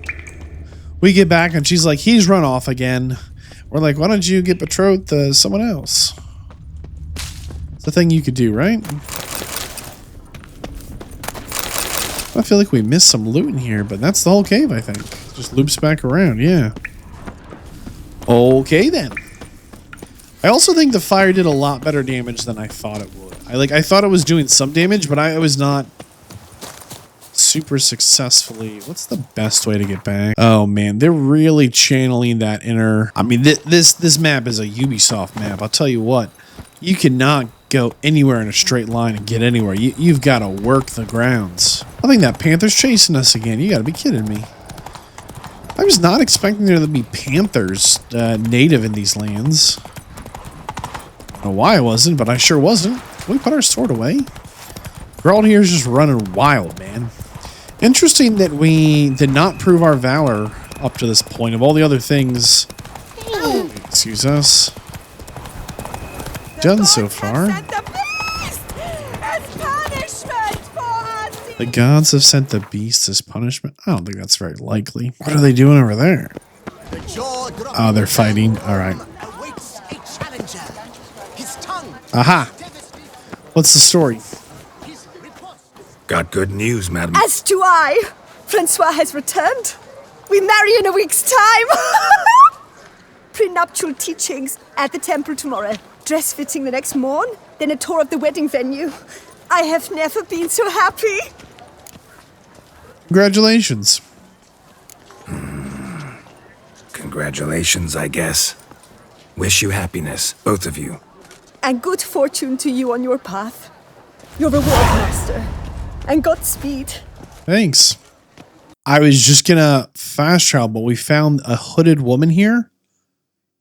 S1: We get back and she's like, he's run off again. We're like, why don't you get betrothed to someone else? It's a thing you could do, right? I feel like we missed some loot in here, but that's the whole cave, I think. It just loops back around, yeah. Okay, then. I also think the fire did a lot better damage than I thought it would. I thought it was doing some damage, but I was not super successfully. What's the best way to get back? Oh man, they're really channeling that inner... I mean, this map is a Ubisoft map. I'll tell you what. You cannot go anywhere in a straight line and get anywhere. You've got to work the grounds. I think that panther's chasing us again. You got to be kidding me. I was not expecting there to be panthers native in these lands. I don't know why I wasn't, but I sure wasn't. Can we put our sword away? Gerald here is just running wild, man. Interesting that we did not prove our valor up to this point. Of all the other things, excuse us, done so far. The gods have sent the beast as punishment. I don't think that's very likely. What are they doing over there? Oh, they're fighting. All right. Aha. What's the story?
S3: Got good news, madam.
S9: As do I. Francois has returned. We marry in a week's time. Prenuptial teachings at the temple tomorrow. Dress fitting the next morn. Then a tour of the wedding venue. I have never been so happy.
S1: Congratulations.
S3: Congratulations, I guess. Wish you happiness, both of you.
S9: And good fortune to you on your path. Your reward, master. And Godspeed.
S1: Thanks. I was just gonna fast travel, but we found a hooded woman here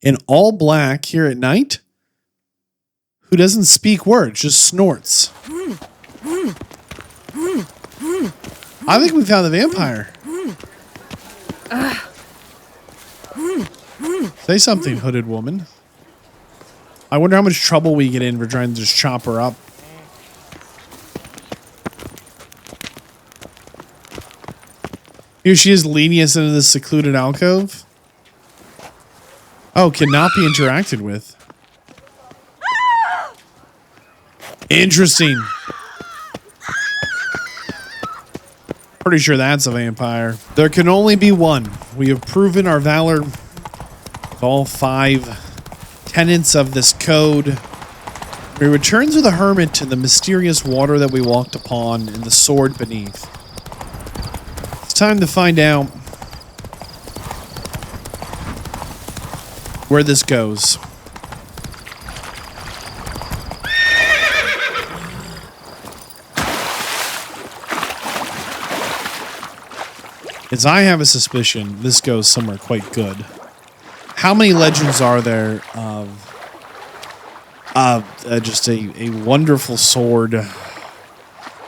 S1: in all black here at night who doesn't speak words, just snorts. I think we found the vampire. Say something, hooded woman. I wonder how much trouble we get in for trying to just chop her up. Here she is leading us into this secluded alcove. Oh, cannot be interacted with. Interesting. Pretty sure that's a vampire. There can only be one. We have proven our valor with all 5 tenets of this code. We return to the hermit to the mysterious water that we walked upon and the sword beneath. It's time to find out where this goes. As I have a suspicion, this goes somewhere quite good. How many legends are there of just a wonderful sword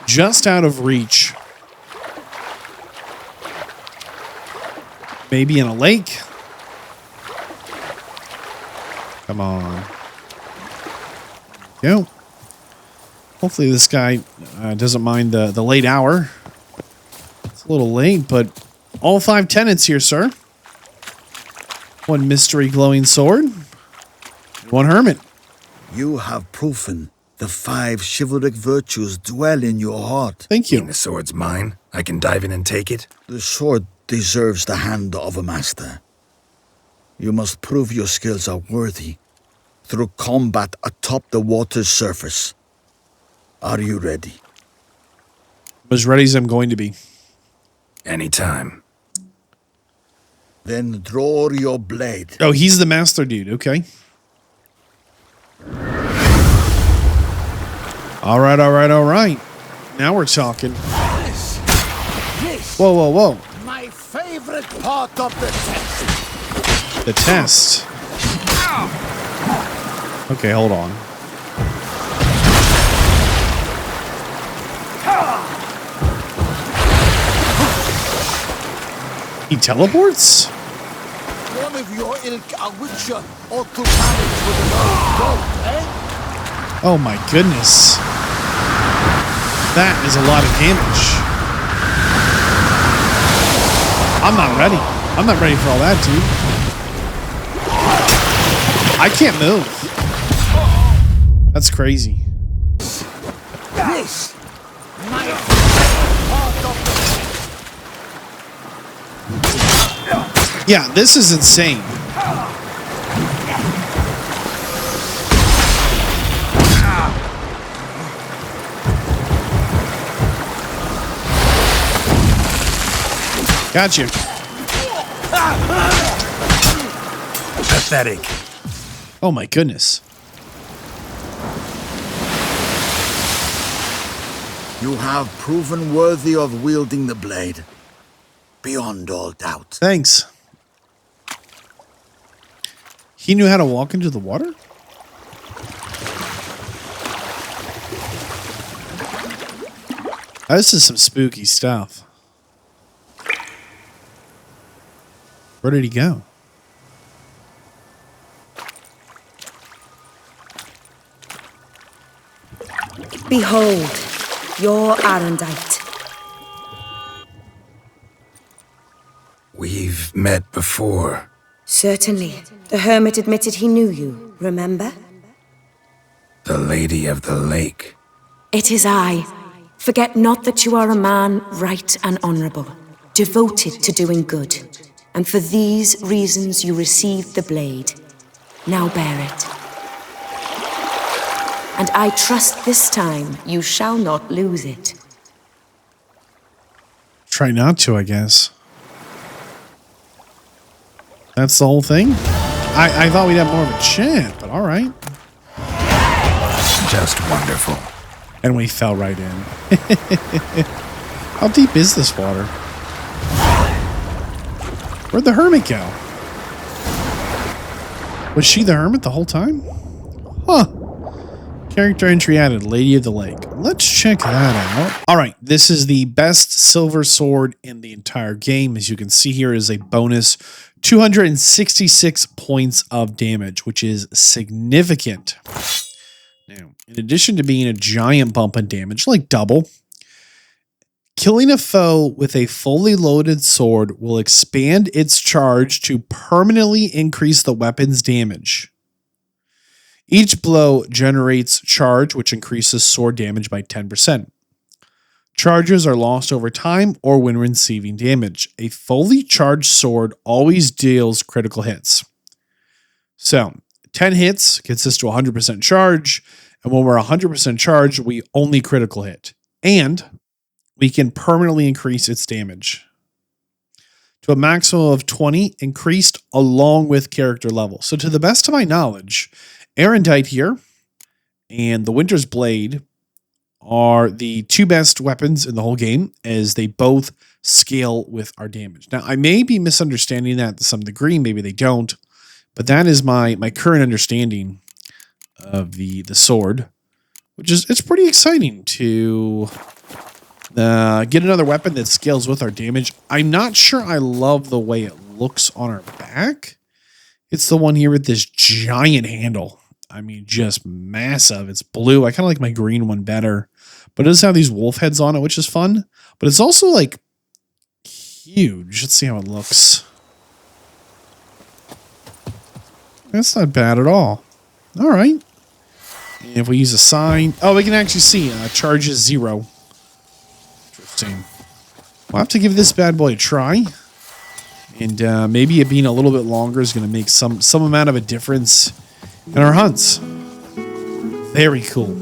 S1: just out of reach? Maybe in a lake? Come on. Go. Hopefully this guy doesn't mind the late hour. It's a little late, but all 5 tenants here, sir. 1 mystery glowing sword. 1 hermit.
S14: You have proven the 5 chivalric virtues dwell in your heart.
S1: Thank you.
S3: The sword's mine. I can dive in and take it.
S14: The sword deserves the hand of a master. You must prove your skills are worthy through combat atop the water's surface. Are you ready?
S1: As ready as I'm going to be.
S3: Anytime.
S14: Then draw your blade.
S1: Oh, he's the master dude. Okay. All right, all right, all right. Now we're talking.
S8: This.
S1: Whoa, whoa, whoa.
S8: My favorite part of the test.
S1: The test. Okay, hold on. He teleports?
S8: One of your ilk, a witcher, ought to manage with an old goat, eh?
S1: Oh my goodness. That is a lot of damage. I'm not ready. I'm not ready for all that, dude. I can't move. That's crazy.
S8: This. My part of the
S1: Yeah, this is insane. Got you.
S3: Pathetic.
S1: Oh my goodness.
S14: You have proven worthy of wielding the blade. Beyond all doubt.
S1: Thanks. He knew how to walk into the water? This is some spooky stuff. Where did he go?
S9: Behold, your Arendite.
S3: We've met before.
S9: Certainly. The hermit admitted he knew you, remember?
S3: The Lady of the Lake.
S9: It is I. Forget not that you are a man right and honorable, devoted to doing good. And for these reasons you received the blade. Now bear it. And I trust this time you shall not lose it.
S1: Try not to, I guess. That's the whole thing? I thought we'd have more of a chat, but all right.
S3: Just wonderful.
S1: And we fell right in. How deep is this water? Where'd the hermit go? Was she the hermit the whole time? Huh. Character entry added, Lady of the Lake. Let's check that out. All right, this is the best silver sword in the entire game. As you can see here is a bonus 266 points of damage, which is significant. Now, in addition to being a giant bump in damage, like double, killing a foe with a fully loaded sword will expand its charge to permanently increase the weapon's damage. Each blow generates charge, which increases sword damage by 10%. Charges are lost over time or when receiving damage. A fully charged sword always deals critical hits. So, 10 hits gets us to 100% charge, and when we're 100% charged, we only critical hit. And we can permanently increase its damage to a maximum of 20, increased along with character level. So to the best of my knowledge, Arendite here and the Winter's Blade are the two best weapons in the whole game, as they both scale with our damage. Now, I may be misunderstanding that to some degree, maybe they don't, but that is my current understanding of the sword, which is, it's pretty exciting to get another weapon that scales with our damage. I'm not sure I love the way it looks on our back. It's the one here with this giant handle. I mean, just massive. It's blue. I kind of like my green one better. But it does have these wolf heads on it, which is fun. But it's also, like, huge. Let's see how it looks. That's not bad at all. All right. And if we use a sign... Oh, we can actually see charge is 0. Interesting. We'll have to give this bad boy a try. And maybe it being a little bit longer is going to make some amount of a difference in our hunts. Very cool.